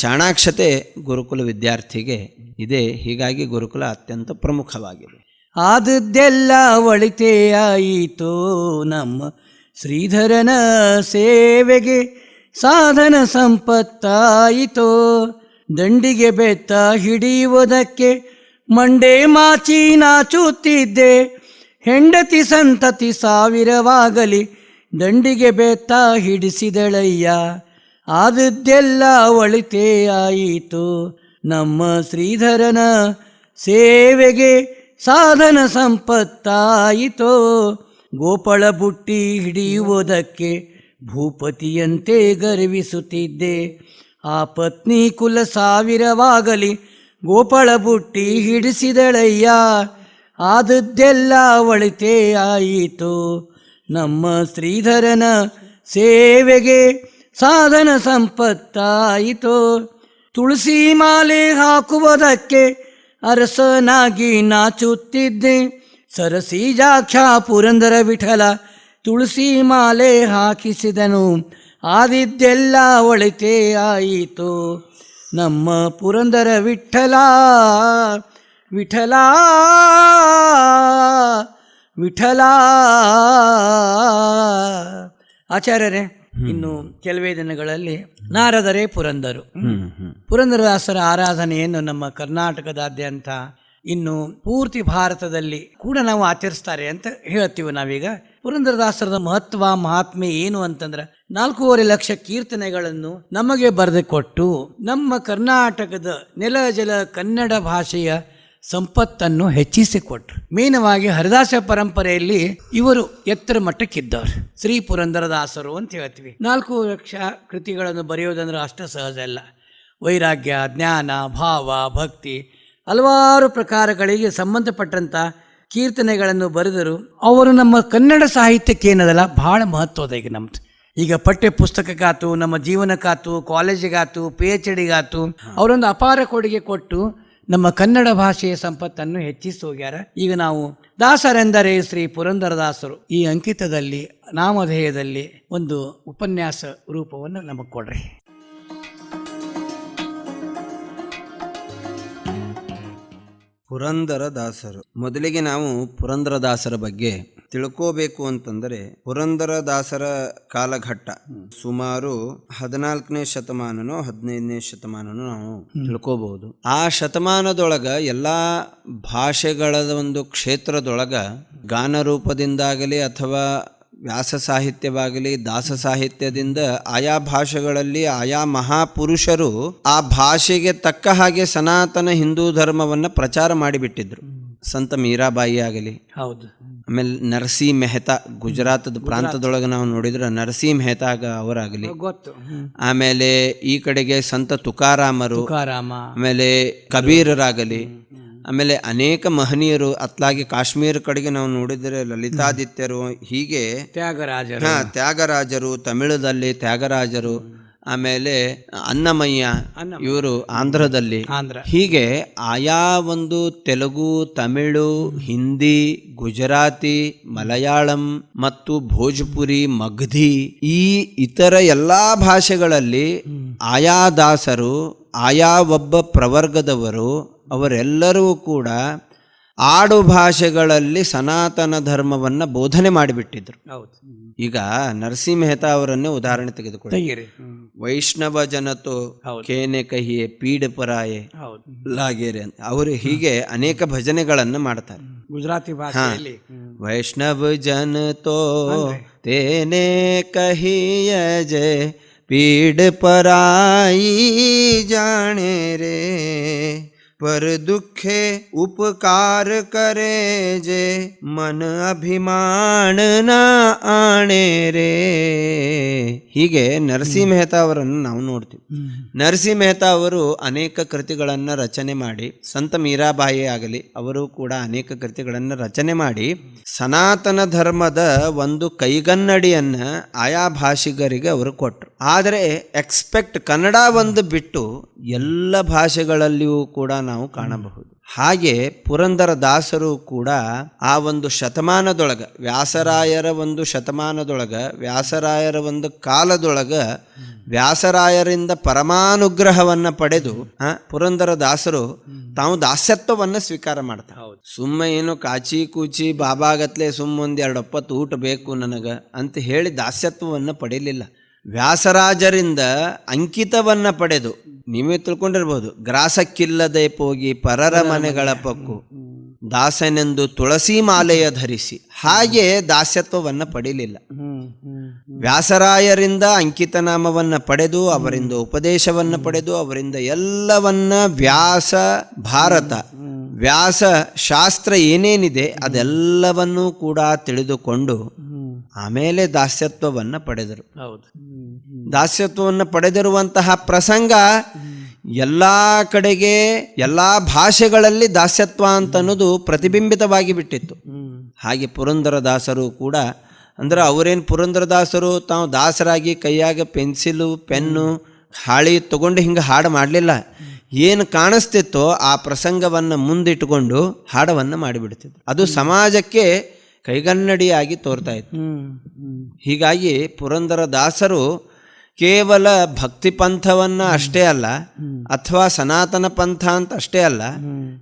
ಚಾಣಾಕ್ಷತೆ ಗುರುಕುಲ ವಿದ್ಯಾರ್ಥಿಗೆ ಇದೆ. ಹೀಗಾಗಿ ಗುರುಕುಲ ಅತ್ಯಂತ ಪ್ರಮುಖವಾಗಿದೆ. ಆದದ್ದೆಲ್ಲ ಒಳಿತೇ ಆಯಿತು ನಮ್ಮ ಶ್ರೀಧರನ ಸೇವೆಗೆ, ಸಾಧನ ಸಂಪತ್ತಾಯಿತು. ದಂಡಿಗೆ ಬೆತ್ತ ಹಿಡಿಯುವುದಕ್ಕೆ ಮಂಡೆ ಮಾಚಿ ನಾಚುತ್ತಿದ್ದೆ, ಹೆಂಡತಿ ಸಂತತಿ ಸಾವಿರವಾಗಲಿ ದಂಡಿಗೆ ಬೆತ್ತ ಹಿಡಿಸಿದಳಯ್ಯ. ಆದದ್ದೆಲ್ಲ ಒಳಿತೇ ಆಯಿತು ನಮ್ಮ ಶ್ರೀಧರನ ಸೇವೆಗೆ, ಸಾಧನ ಸಂಪತ್ತಾಯಿತು. ಗೋಪಾಳ ಬುಟ್ಟಿ ಹಿಡಿಯುವುದಕ್ಕೆ ಭೂಪತಿಯಂತೆ ಗರ್ವಿಸುತ್ತಿದ್ದೆ, ಆ ಪತ್ನಿ ಕುಲ ಸಾವಿರವಾಗಲಿ ಗೋಪಾಳ ಬುಟ್ಟಿ ಹಿಡಿಸಿದಳಯ್ಯ. ಆದದ್ದೆಲ್ಲ ಒಳಿತೇ ಆಯಿತು ನಮ್ಮ ಶ್ರೀಧರನ ಸೇವೆಗೆ, ಸಾಧನ ಸಂಪತ್ತಾಯಿತು. ತುಳಸಿ ಮಾಲೆ ಹಾಕುವುದಕ್ಕೆ ಅರಸನಾಗಿ ನಾಚುತ್ತಿದ್ದೆ, ಸರಸೀಜಾಕ್ಷ ಪುರಂದರ ವಿಠಲ ತುಳಸಿ ಮಾಲೆ ಹಾಕಿಸಿದನು. ಆದಿದ್ದೆಲ್ಲ ಒಳಿತೇ ಆಯಿತು ನಮ್ಮ ಪುರಂದರ ವಿಠಲ. ವಿಠಲ ವಿಠಲ. ಆಚಾರ್ಯರೇ, ಇನ್ನು ಕೆಲವೇ ದಿನಗಳಲ್ಲಿ ನಾರದರೇ ಪುರಂದರು. ಪುರಂದರದಾಸರ ಆರಾಧನೆಯನ್ನು ನಮ್ಮ ಕರ್ನಾಟಕದಾದ್ಯಂತ, ಇನ್ನು ಪೂರ್ತಿ ಭಾರತದಲ್ಲಿ ಕೂಡ ನಾವು ಆಚರಿಸ್ತಾರೆ ಅಂತ ಹೇಳ್ತೀವಿ ನಾವೀಗ. ಪುರಂದರದಾಸರದ ಮಹತ್ವ ಮಹಾತ್ಮೆ ಏನು ಅಂತಂದ್ರೆ 4.5 ಲಕ್ಷ ಕೀರ್ತನೆಗಳನ್ನು ನಮಗೆ ಬರೆದು ಕೊಟ್ಟು ನಮ್ಮ ಕರ್ನಾಟಕದ ನೆಲ ಜಲ ಕನ್ನಡ ಭಾಷೆಯ ಸಂಪತ್ತನ್ನು ಹೆಚ್ಚಿಸಿಕೊಟ್ರು. ಮೇನವಾಗಿ ಹರಿದಾಸ ಪರಂಪರೆಯಲ್ಲಿ ಇವರು ಎತ್ತರ ಮಟ್ಟಕ್ಕಿದ್ದವರು ಶ್ರೀ ಪುರಂದರದಾಸರು ಅಂತ ಹೇಳ್ತೀವಿ. 4 ಲಕ್ಷ ಕೃತಿಗಳನ್ನು ಬರೆಯೋದಂದ್ರೆ ಅಷ್ಟು ಸಹಜ ಅಲ್ಲ. ವೈರಾಗ್ಯ, ಜ್ಞಾನ, ಭಾವ, ಭಕ್ತಿ ಹಲವಾರು ಪ್ರಕಾರಗಳಿಗೆ ಸಂಬಂಧಪಟ್ಟಂಥ ಕೀರ್ತನೆಗಳನ್ನು ಬರೆದರು. ಅವರು ನಮ್ಮ ಕನ್ನಡ ಸಾಹಿತ್ಯಕ್ಕೆ ಏನದಲ್ಲ ಭಾಳ ಮಹತ್ವದ. ಈಗ ಪಠ್ಯ ಪುಸ್ತಕಕ್ಕಾತು, ನಮ್ಮ ಜೀವನಕ್ಕಾತು, ಕಾಲೇಜಿಗಾತು, PhDಗಾತು ಅವರೊಂದು ಅಪಾರ ಕೊಡುಗೆ ಕೊಟ್ಟು ನಮ್ಮ ಕನ್ನಡ ಭಾಷೆಯ ಸಂಪತ್ತನ್ನು ಹೆಚ್ಚಿಸಿ ಹೋಗ್ಯಾರ. ಈಗ ನಾವು ದಾಸರೆಂದರೆ ಶ್ರೀ ಪುರಂದರದಾಸರು ಈ ಅಂಕಿತದಲ್ಲಿ, ನಾಮಧೇಯದಲ್ಲಿ ಒಂದು ಉಪನ್ಯಾಸ ರೂಪವನ್ನು ನಮಗೆ ಕೊಡ್ರಿ. ಪುರಂದರದಾಸರು. ಮೊದಲಿಗೆ ನಾವು ಪುರಂದರದಾಸರ ಬಗ್ಗೆ ತಿಳ್ಕೋಬೇಕು ಅಂತಂದರೆ, ಪುರಂದರದಾಸರ ಕಾಲಘಟ್ಟ ಸುಮಾರು 14ನೇ ಶತಮಾನನೋ 15ನೇ ಶತಮಾನನೋ ನಾವು ತಿಳ್ಕೋಬಹುದು. ಆ ಶತಮಾನದೊಳಗ ಎಲ್ಲಾ ಭಾಷೆಗಳ ಒಂದು ಕ್ಷೇತ್ರದೊಳಗ ಗಾನ ರೂಪದಿಂದಾಗಲಿ ಅಥವಾ ವ್ಯಾಸ ಸಾಹಿತ್ಯವಾಗಲಿ ದಾಸ ಸಾಹಿತ್ಯದಿಂದ ಆಯಾ ಭಾಷೆಗಳಲ್ಲಿ ಆಯಾ ಮಹಾಪುರುಷರು ಆ ಭಾಷೆಗೆ ತಕ್ಕ ಹಾಗೆ ಸನಾತನ ಹಿಂದೂ ಧರ್ಮವನ್ನು ಪ್ರಚಾರ ಮಾಡಿಬಿಟ್ಟಿದ್ರು. ಸಂತ ಮೀರಾಬಾಯಿ ಆಗಲಿ, ಹೌದು, ಆಮೇಲೆ ನರಸಿ ಮೆಹ್ತಾ, ಗುಜರಾತದ ಪ್ರಾಂತದೊಳಗೆ ನಾವು ನೋಡಿದ್ರೆ ನರಸಿ ಮೆಹ್ತಾ ಅವರಾಗಲಿ, ಗೊತ್ತು. ಆಮೇಲೆ ಈ ಕಡೆಗೆ ಸಂತ ತುಕಾರಾಮರು, ಆಮೇಲೆ ಕಬೀರರಾಗಲಿ, ಆಮೇಲೆ ಅನೇಕ ಮಹನೀಯರು, ಅತ್ಲಾಗಿ ಕಾಶ್ಮೀರ ಕಡೆಗೆ ನಾವು ನೋಡಿದರೆ ಲಲಿತಾದಿತ್ಯರು, ಹೀಗೆ ತ್ಯಾಗರಾಜರು, ತಮಿಳದಲ್ಲಿ ತ್ಯಾಗರಾಜರು, ಆಮೇಲೆ ಅನ್ನಮಯ್ಯ ಇವರು ಆಂಧ್ರದಲ್ಲಿ, ಹೀಗೆ ಆಯಾ ಒಂದು ತೆಲುಗು, ತಮಿಳು, ಹಿಂದಿ, ಗುಜರಾತಿ, ಮಲಯಾಳಂ ಮತ್ತು ಭೋಜ್ಪುರಿ, ಮಗಧಿ ಈ ಇತರ ಎಲ್ಲಾ ಭಾಷೆಗಳಲ್ಲಿ ಆಯಾ ದಾಸರು, ಆಯಾ ಒಬ್ಬ ಪ್ರವರ್ಗದವರು ಅವರೆಲ್ಲರೂ ಕೂಡ ಆಡು ಭಾಷೆಗಳಲ್ಲಿ ಸನಾತನ ಧರ್ಮವನ್ನು ಬೋಧನೆ ಮಾಡಿಬಿಟ್ಟಿದ್ರು. ಈಗ ನರಸಿ ಮೆಹ್ತಾ ಅವರನ್ನೇ ಉದಾಹರಣೆ ತೆಗೆದುಕೊಳ್ಳಿ. ವೈಷ್ಣವ ಜನತೋ ಕೇನೆ ಕಹಿಯೇ ಪೀಡ ಪರಾಯೆ ಲಾಗೇರೆ ಅಂತ ಅವರು ಹೀಗೆ ಅನೇಕ ಭಜನೆಗಳನ್ನು ಮಾಡ್ತಾರೆ ಗುಜರಾತಿ ಭಾಷೆಯಲ್ಲಿ. ವೈಷ್ಣವ ಜನತೋ ತೇನೆ ಕಹಿಯ ಜೆ पीड़ पराई जाने रे पर दुखे उपकार करे जे मन ಅಭಿಮಾನ ನ ಆಣೆ ರೇ. ಹೀಗೆ ನರಸಿ ಮೆಹ್ತಾ ಅವರನ್ನು ನಾವು ನೋಡ್ತೀವಿ. ನರಸಿ ಮೆಹ್ತಾ ಅವರು ಅನೇಕ ಕೃತಿಗಳನ್ನು ರಚನೆ ಮಾಡಿ, ಸಂತ ಮೀರಾಬಾಯಿ ಆಗಲಿ ಅವರು ಕೂಡ ಅನೇಕ ಕೃತಿಗಳನ್ನು ರಚನೆ ಮಾಡಿ ಸನಾತನ ಧರ್ಮದ ಒಂದು ಕೈಗನ್ನಡಿಯನ್ನ ಆಯಾ ಭಾಷಿಗರಿಗೆ ಅವರು ಕೊಟ್ಟರು. ಆದರೆ ಕನ್ನಡ ಒಂದು ಬಿಟ್ಟು ಎಲ್ಲ ಭಾಷೆಗಳಲ್ಲಿಯೂ ಕೂಡ ನಾವು ಕಾಣಬಹುದು. ಹಾಗೆ ಪುರಂದರದಾಸರು ಕೂಡ ಆ ಒಂದು ಶತಮಾನದೊಳಗ, ವ್ಯಾಸರಾಯರ ಒಂದು ಶತಮಾನದೊಳಗ, ವ್ಯಾಸರಾಯರ ಒಂದು ಕಾಲದೊಳಗ ವ್ಯಾಸರಾಯರಿಂದ ಪರಮಾನುಗ್ರಹವನ್ನು ಪಡೆದು ಪುರಂದರದಾಸರು ತಾವು ದಾಸ್ಯತ್ವವನ್ನು ಸ್ವೀಕಾರ ಮಾಡ್ತಾರೆ. ಸುಮ್ಮ ಏನು ಕಾಚಿ ಕೂಚಿ ಬಾಬಾಗತ್ಲೆ ಸುಮ್ಮೊಂದು 2 ಒಪ್ಪತ್ತು ಊಟ ಬೇಕು ನನಗ ಅಂತ ಹೇಳಿ ದಾಸ್ಯತ್ವವನ್ನು ಪಡೀಲಿಲ್ಲ. ವ್ಯಾಸರಾಜರಿಂದ ಅಂಕಿತವನ್ನು ಪಡೆದು, ನೀವೇ ತಿಳ್ಕೊಂಡಿರ್ಬೋದು, ಗ್ರಾಸಕ್ಕಿಲ್ಲದೆ ಹೋಗಿ ಪರರ ಮನೆಗಳ ಪಕ್ಕು ದಾಸನೆಂದು ತುಳಸಿ ಮಾಲೆಯ ಧರಿಸಿ, ಹಾಗೆ ದಾಸ್ಯತ್ವವನ್ನು ಪಡೀಲಿಲ್ಲ. ವ್ಯಾಸರಾಯರಿಂದ ಅಂಕಿತನಾಮವನ್ನು ಪಡೆದು, ಅವರಿಂದ ಉಪದೇಶವನ್ನು ಪಡೆದು, ಅವರಿಂದ ಎಲ್ಲವನ್ನ ವ್ಯಾಸ ಭಾರತ, ವ್ಯಾಸ ಶಾಸ್ತ್ರ ಏನೇನಿದೆ ಅದೆಲ್ಲವನ್ನೂ ಕೂಡ ತಿಳಿದುಕೊಂಡು ಆಮೇಲೆ ದಾಸ್ಯತ್ವವನ್ನು ಪಡೆದರು. ದಾಸ್ಯತ್ವವನ್ನು ಪಡೆದಿರುವಂತಹ ಪ್ರಸಂಗ ಎಲ್ಲ ಕಡೆಗೆ ಎಲ್ಲ ಭಾಷೆಗಳಲ್ಲಿ ದಾಸ್ಯತ್ವ ಅಂತ ಅನ್ನೋದು ಪ್ರತಿಬಿಂಬಿತವಾಗಿ ಬಿಟ್ಟಿತ್ತು. ಹಾಗೆ ಪುರಂದರದಾಸರು ಕೂಡ, ಅಂದ್ರೆ ಅವರೇನು ಪುರಂದರದಾಸರು ತಾವು ದಾಸರಾಗಿ ಕೈಯಾಗ ಪೆನ್ಸಿಲು, ಪೆನ್ನು, ಹಾಳಿ ತಗೊಂಡು ಹಿಂಗೆ ಹಾಡು ಮಾಡಲಿಲ್ಲ. ಏನು ಕಾಣಿಸ್ತಿತ್ತೋ ಆ ಪ್ರಸಂಗವನ್ನು ಮುಂದಿಟ್ಟುಕೊಂಡು ಹಾಡವನ್ನು ಮಾಡಿಬಿಡ್ತಿದ್ರು. ಅದು ಸಮಾಜಕ್ಕೆ ಕೈಗನ್ನಡಿಯಾಗಿ ತೋರ್ತಾ ಇತ್ತು. ಹೀಗಾಗಿ ಪುರಂದರದಾಸರು ಕೇವಲ ಭಕ್ತಿ ಪಂಥವನ್ನ ಅಷ್ಟೇ ಅಲ್ಲ, ಅಥವಾ ಸನಾತನ ಪಂಥ ಅಂತ ಅಷ್ಟೇ ಅಲ್ಲ,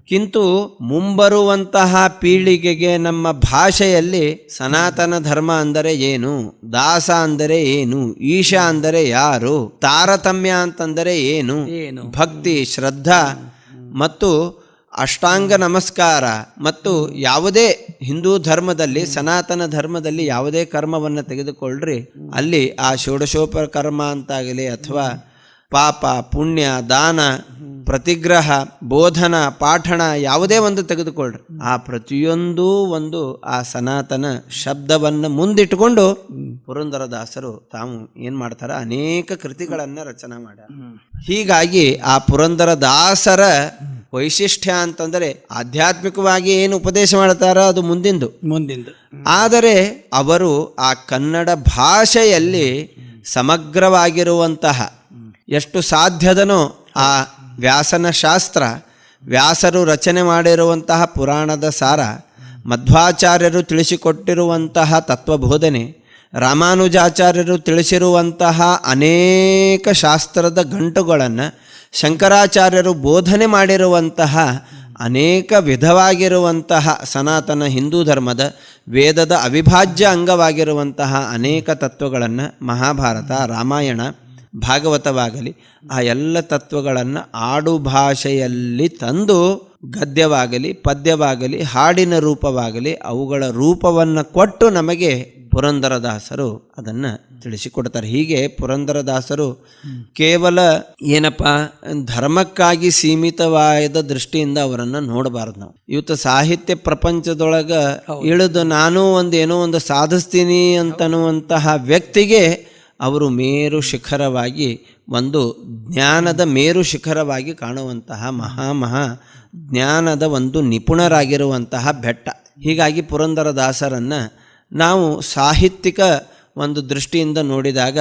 ಕಿಂತು ಮುಂಬರುವಂತಹ ಪೀಳಿಗೆಗೆ ನಮ್ಮ ಭಾಷೆಯಲ್ಲಿ ಸನಾತನ ಧರ್ಮ ಅಂದರೆ ಏನು, ದಾಸ ಅಂದರೆ ಏನು, ಈಶಾ ಅಂದರೆ ಯಾರು, ತಾರತಮ್ಯ ಅಂತಂದರೆ ಏನು, ಭಕ್ತಿ, ಶ್ರದ್ಧಾ ಮತ್ತು ಅಷ್ಟಾಂಗ ನಮಸ್ಕಾರ ಮತ್ತು ಯಾವುದೇ ಹಿಂದೂ ಧರ್ಮದಲ್ಲಿ, ಸನಾತನ ಧರ್ಮದಲ್ಲಿ ಯಾವುದೇ ಕರ್ಮವನ್ನು ತೆಗೆದುಕೊಳ್ಳ್ರಿ, ಅಲ್ಲಿ ಆ ಷೋಡಶೋಪರ ಕರ್ಮ ಅಂತಾಗಲಿ ಅಥವಾ ಪಾಪ, ಪುಣ್ಯ, ದಾನ, ಪ್ರತಿಗ್ರಹ, ಬೋಧನ, ಪಾಠಣ ಯಾವುದೇ ಒಂದು ತೆಗೆದುಕೊಳ್ಳ್ರಿ, ಆ ಪ್ರತಿಯೊಂದೂ ಒಂದು ಆ ಸನಾತನ ಶಬ್ದವನ್ನು ಮುಂದಿಟ್ಟುಕೊಂಡು ಪುರಂದರದಾಸರು ತಾವು ಏನು ಮಾಡ್ತಾರೆ, ಅನೇಕ ಕೃತಿಗಳನ್ನು ರಚನೆ ಮಾಡ್ಯಾರ. ಹೀಗಾಗಿ ಆ ಪುರಂದರದಾಸರ ವೈಶಿಷ್ಟ್ಯ ಅಂತಂದರೆ ಆಧ್ಯಾತ್ಮಿಕವಾಗಿ ಏನು ಉಪದೇಶ ಮಾಡ್ತಾರೋ ಅದು ಮುಂದಿಂದು, ಆದರೆ ಅವರು ಆ ಕನ್ನಡ ಭಾಷೆಯಲ್ಲಿ ಸಮಗ್ರವಾಗಿರುವಂತಹ ಎಷ್ಟು ಸಾಧ್ಯದನೋ ಆ ವ್ಯಾಸನ ಶಾಸ್ತ್ರ, ವ್ಯಾಸರು ರಚನೆ ಮಾಡಿರುವಂತಹ ಪುರಾಣದ ಸಾರ, ಮಧ್ವಾಚಾರ್ಯರು ತಿಳಿಸಿಕೊಟ್ಟಿರುವಂತಹ ತತ್ವಬೋಧನೆ, ರಾಮಾನುಜಾಚಾರ್ಯರು ತಿಳಿಸಿರುವಂತಹ ಅನೇಕ ಶಾಸ್ತ್ರದ ಗಂಟುಗಳನ್ನು, ಶಂಕರಾಚಾರ್ಯರು ಬೋಧನೆ ಮಾಡಿರುವಂತಹ ಅನೇಕ ವಿಧವಾಗಿರುವಂತಹ ಸನಾತನ ಹಿಂದೂ ಧರ್ಮದ ವೇದದ ಅವಿಭಾಜ್ಯ ಅಂಗವಾಗಿರುವಂತಹ ಅನೇಕ ತತ್ವಗಳನ್ನು ಮಹಾಭಾರತ, ರಾಮಾಯಣ, ಭಾಗವತವಾಗಲಿ ಆ ಎಲ್ಲ ತತ್ವಗಳನ್ನು ಆಡು ಭಾಷೆಯಲ್ಲಿ ತಂದು ಗದ್ಯವಾಗಲಿ, ಪದ್ಯವಾಗಲಿ, ಹಾಡಿನ ರೂಪವಾಗಲಿ ಅವುಗಳ ರೂಪವನ್ನು ಕೊಟ್ಟು ನಮಗೆ ಪುರಂದರದಾಸರು ಅದನ್ನು ತಿಳಿಸಿಕೊಡ್ತಾರೆ. ಹೀಗೆ ಪುರಂದರದಾಸರು ಕೇವಲ ಏನಪ್ಪ ಧರ್ಮಕ್ಕಾಗಿ ಸೀಮಿತವಾದ ದೃಷ್ಟಿಯಿಂದ ಅವರನ್ನು ನೋಡಬಾರ್ದು ನಾವು. ಇವತ್ತು ಸಾಹಿತ್ಯ ಪ್ರಪಂಚದೊಳಗೆ ಇಳಿದು ನಾನು ಏನೋ ಒಂದು ಸಾಧಿಸ್ತೀನಿ ಅಂತನ್ನುವಂತಹ ವ್ಯಕ್ತಿಗೆ ಅವರು ಮೇರು ಶಿಖರವಾಗಿ, ಒಂದು ಜ್ಞಾನದ ಮೇರು ಶಿಖರವಾಗಿ ಕಾಣುವಂತಹ ಮಹಾ ಜ್ಞಾನದ ಒಂದು ನಿಪುಣರಾಗಿರುವಂತಹ ಬೆಟ್ಟ. ಹೀಗಾಗಿ ಪುರಂದರದಾಸರನ್ನು ನಾವು ಸಾಹಿತ್ಯಿಕ ಒಂದು ದೃಷ್ಟಿಯಿಂದ ನೋಡಿದಾಗ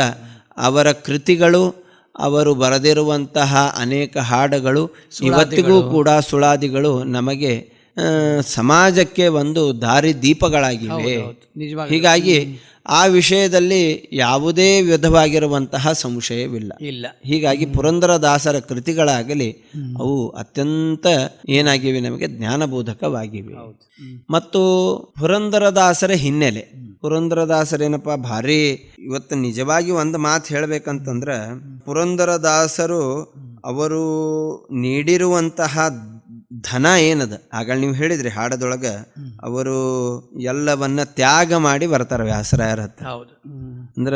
ಅವರ ಕೃತಿಗಳು, ಅವರು ಬರೆದಿರುವಂತಹ ಅನೇಕ ಹಾಡುಗಳು ಇವತ್ತಿಗೂ ಕೂಡ ಸುಳಾದಿಗಳು ನಮಗೆ ಸಮಾಜಕ್ಕೆ ಒಂದು ದಾರಿ ದೀಪಗಳಾಗಿವೆ. ಹೀಗಾಗಿ ಆ ವಿಷಯದಲ್ಲಿ ಯಾವುದೇ ವಿಧವಾಗಿರುವಂತಹ ಸಂಶಯವಿಲ್ಲ. ಹೀಗಾಗಿ ಪುರಂದರದಾಸರ ಕೃತಿಗಳಾಗಲಿ ಅವು ಅತ್ಯಂತ ಏನಾಗಿವೆ, ನಮಗೆ ಜ್ಞಾನಬೋಧಕವಾಗಿವೆ. ಮತ್ತು ಪುರಂದರದಾಸರ ಹಿನ್ನೆಲೆ, ಪುರಂದರದಾಸರೇನಪ್ಪ ಭಾರಿ ಇವತ್ತು ನಿಜವಾಗಿ ಒಂದು ಮಾತು ಹೇಳಬೇಕಂತಂದ್ರೆ, ಪುರಂದರದಾಸರು ಅವರು ನೀಡಿರುವಂತಹ ಧನ ಏನದ, ಆಗ ನೀವು ಹೇಳಿದ್ರಿ ಹಾಡದೊಳಗೆ ಅವರು ಎಲ್ಲವನ್ನ ತ್ಯಾಗ ಮಾಡಿ ಬರ್ತಾರೆ ವ್ಯಾಸರಾಯರ ಹತ್ರ. ಅಂದ್ರ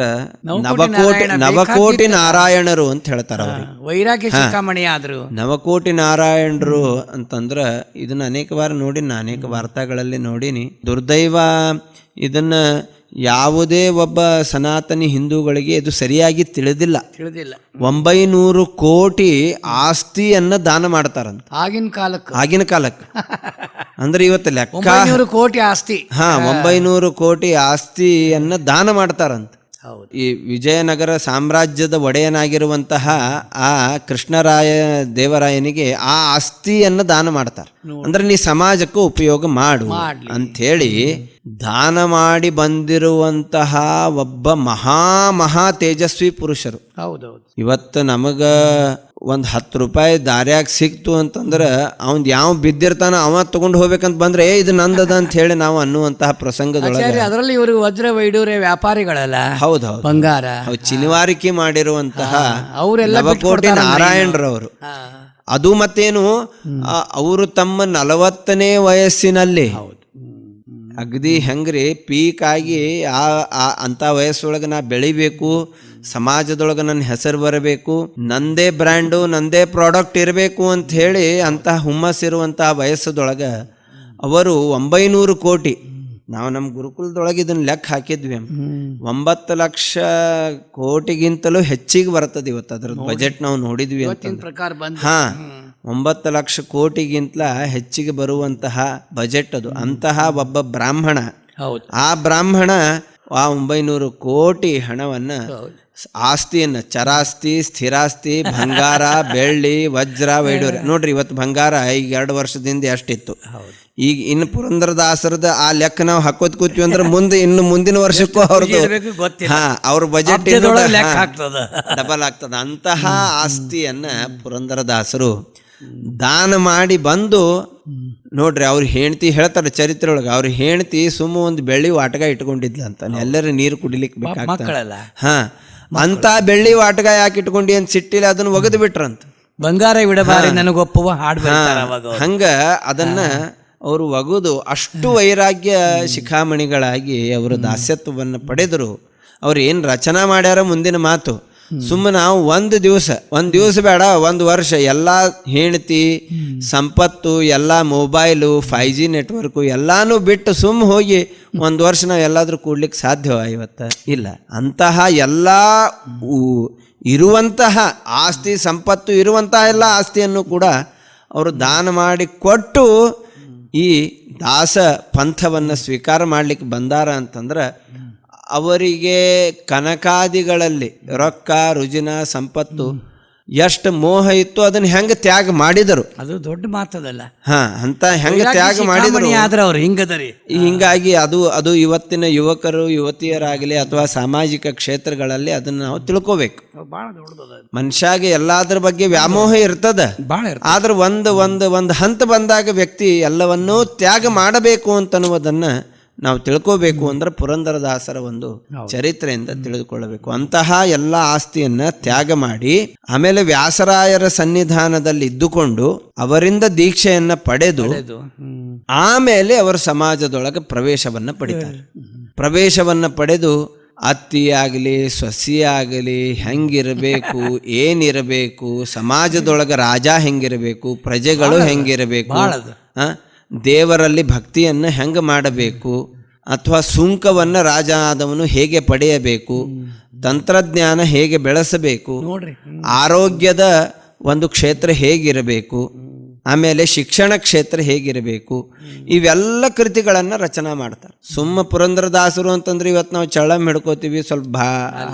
ನವಕೋಟಿ ನಾರಾಯಣರು ಅಂತ ಹೇಳ್ತಾರ ಅವ್ರಿಗೆ. ವೈರಾಗ್ಯ ಶಿಖಾಮಣಿ ಆದ್ರು ನವಕೋಟಿ ನಾರಾಯಣರು ಅಂತಂದ್ರ ಇದನ್ನ ಅನೇಕ ಬಾರ ನೋಡಿನಿ, ಅನೇಕ ವಾರ್ತಾಗಳಲ್ಲಿ ನೋಡಿನಿ. ದುರ್ದೈವ ಇದನ್ನ ಯಾವುದೇ ಒಬ್ಬ ಸನಾತನಿ ಹಿಂದೂಗಳಿಗೆ ಇದು ಸರಿಯಾಗಿ ತಿಳಿದಿಲ್ಲ. 900 ಕೋಟಿ ಆಸ್ತಿಯನ್ನ ದಾನ ಮಾಡ್ತಾರಂತ ಆಗಿನ ಕಾಲಕ್ಕೆ. ಅಂದ್ರೆ ಇವತ್ತು ಲೆಕ್ಕ 900 ಕೋಟಿ ಆಸ್ತಿ. 900 ಕೋಟಿ ಆಸ್ತಿಯನ್ನ ದಾನ ಮಾಡ್ತಾರಂತ. ಈ ವಿಜಯನಗರ ಸಾಮ್ರಾಜ್ಯದ ಒಡೆಯನಾಗಿರುವಂತಹ ಆ ಕೃಷ್ಣರಾಯ ದೇವರಾಯನಿಗೆ ಆ ಆಸ್ತಿಯನ್ನು ದಾನ ಮಾಡ್ತಾರೆ. ಅಂದ್ರೆ ನೀ ಸಮಾಜಕ್ಕೂ ಉಪಯೋಗ ಮಾಡು ಅಂಥೇಳಿ ದಾನ ಮಾಡಿ ಬಂದಿರುವಂತಹ ಒಬ್ಬ ಮಹಾ ತೇಜಸ್ವಿ ಪುರುಷರು. ಇವತ್ತು ನಮಗ ಒಂದು 10 ರೂಪಾಯಿ ದಾರ್ಯಾಗ ಸಿಕ್ತು ಅಂತಂದ್ರೆ ಅವ್ನ್ ಯಾವ ಬಿದ್ದಿರ್ತಾನ ಅವ ತಗೊಂಡು ಹೋಗ್ಬೇಕಂತ ಬಂದ್ರೆ ಇದು ನಂದದ ಅಂತ ಹೇಳಿ ನಾವು ಅನ್ನುವಂತಹ ಪ್ರಸಂಗದೊಳಗೆ ಅದರಲ್ಲಿ ಇವರು ವಜ್ರ ವೈಡೂರ್ಯ ವ್ಯಾಪಾರಿಗಳಲ್ಲ. ಹೌದು, ಬಂಗಾರ ಚಿನಿವಾರಿಕೆ ಮಾಡಿರುವಂತಹ ನವಕೋಟಿ ನಾರಾಯಣರವರು. ಅದು ಮತ್ತೇನು, ಅವರು ತಮ್ಮ 40ನೇ ವಯಸ್ಸಿನಲ್ಲಿ ಅಗದಿ ಹೆಂಗ್ರಿ ಪೀಕ್ ಆಗಿ ಅಂತ ವಯಸ್ಸೊಳಗೆ ನಾ ಬೆಳಿಬೇಕು, ಸಮಾಜದೊಳಗೆ ನನ್ನ ಹೆಸರು ಬರಬೇಕು, ನಂದೇ ಬ್ರ್ಯಾಂಡು, ನಂದೇ ಪ್ರಾಡಕ್ಟ್ ಇರಬೇಕು ಅಂತ ಹೇಳಿ ಅಂತಹ ಹುಮ್ಮಸ್ಸಿರುವಂತಹ ವಯಸ್ಸದೊಳಗೆ ಅವರು 900 ಕೋಟಿ, ನಾವು ನಮ್ಮ ಗುರುಕುಲದೊಳಗೆ ಇದನ್ನ ಲೆಕ್ಕ ಹಾಕಿದ್ವಿ, 9 ಲಕ್ಷ ಕೋಟಿಗಿಂತಲೂ ಹೆಚ್ಚಿಗೆ ಬರ್ತದೆ ಇವತ್ತು ಅದ್ರದ್ದು ಬಜೆಟ್ ನಾವು ನೋಡಿದ್ವಿ ಅಂತ. 9 ಲಕ್ಷ ಕೋಟಿಗಿಂತಲ ಹೆಚ್ಚಿಗೆ ಬರುವಂತಹ ಬಜೆಟ್ ಅದು. ಅಂತಹ ಒಬ್ಬ ಬ್ರಾಹ್ಮಣ, ಆ ಬ್ರಾಹ್ಮಣ ಆ 900 ಕೋಟಿ ಹಣವನ್ನ ಆಸ್ತಿಯನ್ನು ಚರಾಸ್ತಿ, ಸ್ಥಿರಾಸ್ತಿ, ಬಂಗಾರ, ಬೆಳ್ಳಿ, ವಜ್ರ, ವೈಡೂರ್ಯ. ನೋಡ್ರಿ ಇವತ್ತು ಬಂಗಾರ ಈಗ 2 ವರ್ಷದಿಂದ ಎಷ್ಟಿತ್ತು, ಈಗ ಇನ್ನು ಪುರಂದರದಾಸರದ ಆ ಲೆಕ್ಕ ನಾವು ಹಾಕೋದ್ ಕೂತೀವಿ ಅಂದ್ರೆ ಮುಂದೆ ಇನ್ನು ಮುಂದಿನ ವರ್ಷಕ್ಕೂ ಅವ್ರದ್ದು ಅವ್ರ ಬಜೆಟ್ ಡಬಲ್ ಆಗ್ತದ. ಅಂತಹ ಆಸ್ತಿಯನ್ನ ಪುರಂದರದಾಸರು ದಾನ ಮಾಡಿ ಬಂದು ನೋಡ್ರಿ ಅವ್ರ ಹೆಂಡತಿ ಹೇಳ್ತಾರೆ ಚರಿತ್ರೆ ಒಳಗೆ, ಅವ್ರ ಹೆಂಡತಿ ಸುಮ್ಮ ಒಂದು ಬೆಳ್ಳಿ ವಾಟಗ ಇಟ್ಕೊಂಡಿದ್ಲ ಅಂತ, ಎಲ್ಲರೂ ನೀರು ಕುಡಿಲಿಕ್ಕೆ ಬೇಕಾಗ್ತಲ್ಲ. ಹಾ, ಅಂತ ಬೆಳ್ಳಿ ವಾಟಗ ಯಾಕೆ ಇಟ್ಕೊಂಡಿ ಅಂತ ಸಿಟ್ಟಿಲ್ಲ, ಅದನ್ನ ಒಗೆದು ಬಿಟ್ರಂತ. ಬಂಗಾರ ಬಿಡಬಾರಿ ನನಗೊಪ್ಪುವ ಹಂಗ ಅದನ್ನ ಅವರು ಒಗೆದು ಅಷ್ಟು ವೈರಾಗ್ಯ ಶಿಖಾಮಣಿಗಳಾಗಿ ಅವರು ದಾಸ್ಯತ್ವವನ್ನು ಪಡೆದರು. ಅವ್ರು ಏನು ರಚನಾ ಮಾಡ್ಯಾರ ಮುಂದಿನ ಮಾತು. ಸುಮ್ಮನೆ ನಾವು ಒಂದು ದಿವಸ ಬೇಡ, 1 ವರ್ಷ ಎಲ್ಲ ಹೆಂಡತಿ ಸಂಪತ್ತು, ಎಲ್ಲ ಮೊಬೈಲು, 5G ನೆಟ್ವರ್ಕು ಎಲ್ಲಾನು ಬಿಟ್ಟು ಸುಮ್ಮ ಹೋಗಿ 1 ವರ್ಷ ನಾವು ಎಲ್ಲಾದ್ರೂ ಕೂಡ್ಲಿಕ್ಕೆ ಸಾಧ್ಯವ ಇವತ್ತು? ಇಲ್ಲ. ಅಂತಹ ಎಲ್ಲ ಇರುವಂತಹ ಆಸ್ತಿ ಸಂಪತ್ತು ಇರುವಂತಹ ಎಲ್ಲ ಆಸ್ತಿಯನ್ನು ಕೂಡ ಅವರು ದಾನ ಮಾಡಿ ಕೊಟ್ಟು ಈ ದಾಸ ಪಂಥವನ್ನು ಸ್ವೀಕಾರ ಮಾಡಲಿಕ್ಕೆ ಬಂದಾರ ಅಂತಂದ್ರೆ ಅವರಿಗೆ ಕನಕಾದಿಗಳಲ್ಲಿ ರೊಕ್ಕ, ರುಜಿನ, ಸಂಪತ್ತು ಎಷ್ಟು ಮೋಹ ಇತ್ತು ಅದನ್ನ ಹೆಂಗೆ ತ್ಯಾಗ ಮಾಡಿದರು, ಅದು ದೊಡ್ಡ ಮಾತದಲ್ಲ. ಅಂತ ಹೆಂಗೆ ತ್ಯಾಗ ಮಾಡಿದರು ಅವ್ರು ಹಿಂಗದರಿ. ಹಿಂಗಾಗಿ ಅದು ಇವತ್ತಿನ ಯುವಕರು ಯುವತಿಯರಾಗಲಿ ಅಥವಾ ಸಾಮಾಜಿಕ ಕ್ಷೇತ್ರಗಳಲ್ಲಿ ಅದನ್ನ ನಾವು ತಿಳ್ಕೋಬೇಕು. ಮನುಷ್ಯಾಗೆ ಎಲ್ಲಾದ್ರ ಬಗ್ಗೆ ವ್ಯಾಮೋಹ ಇರ್ತದ, ಆದ್ರೆ ಒಂದು ಹಂತ ಬಂದಾಗ ವ್ಯಕ್ತಿ ಎಲ್ಲವನ್ನೂ ತ್ಯಾಗ ಮಾಡಬೇಕು ಅಂತನ್ನುವುದನ್ನ ನಾವು ತಿಳ್ಕೋಬೇಕು ಅಂದ್ರೆ ಪುರಂದರದಾಸರ ಒಂದು ಚರಿತ್ರೆಯಿಂದ ತಿಳಿದುಕೊಳ್ಳಬೇಕು. ಅಂತಹ ಎಲ್ಲ ಆಸ್ತಿಯನ್ನ ತ್ಯಾಗ ಮಾಡಿ ಆಮೇಲೆ ವ್ಯಾಸರಾಯರ ಸನ್ನಿಧಾನದಲ್ಲಿ ಇದ್ದುಕೊಂಡು ಅವರಿಂದ ದೀಕ್ಷೆಯನ್ನ ಪಡೆದು ಆಮೇಲೆ ಅವರು ಸಮಾಜದೊಳಗೆ ಪ್ರವೇಶವನ್ನ ಪಡಿತಾರೆ. ಪ್ರವೇಶವನ್ನ ಪಡೆದು ಅತ್ತಿ ಆಗಲಿ ಸೊಸಿ ಆಗಲಿ ಹೆಂಗಿರಬೇಕು, ಏನಿರಬೇಕು, ಸಮಾಜದೊಳಗೆ ರಾಜ ಹೆಂಗಿರಬೇಕು, ಪ್ರಜೆಗಳು ಹೆಂಗಿರಬೇಕು, ದೇವರಲ್ಲಿ ಭಕ್ತಿಯನ್ನು ಹೆಂಗೆ ಮಾಡಬೇಕು, ಅಥವಾ ಸುಂಕವನ್ನು ರಾಜ ಆದವನು ಹೇಗೆ ಪಡೆಯಬೇಕು, ತಂತ್ರಜ್ಞಾನ ಹೇಗೆ ಬೆಳೆಸಬೇಕು, ಆರೋಗ್ಯದ ಒಂದು ಕ್ಷೇತ್ರ ಹೇಗಿರಬೇಕು, ಆಮೇಲೆ ಶಿಕ್ಷಣ ಕ್ಷೇತ್ರ ಹೇಗಿರಬೇಕು, ಇವೆಲ್ಲ ಕೃತಿಗಳನ್ನು ರಚನಾ ಮಾಡ್ತಾರೆ. ಸುಮ್ಮ ಪುರಂದರದಾಸರು ಅಂತಂದ್ರೆ ಇವತ್ತು ನಾವು ಚಳ್ಳಂ ಹಿಡ್ಕೋತೀವಿ, ಸ್ವಲ್ಪ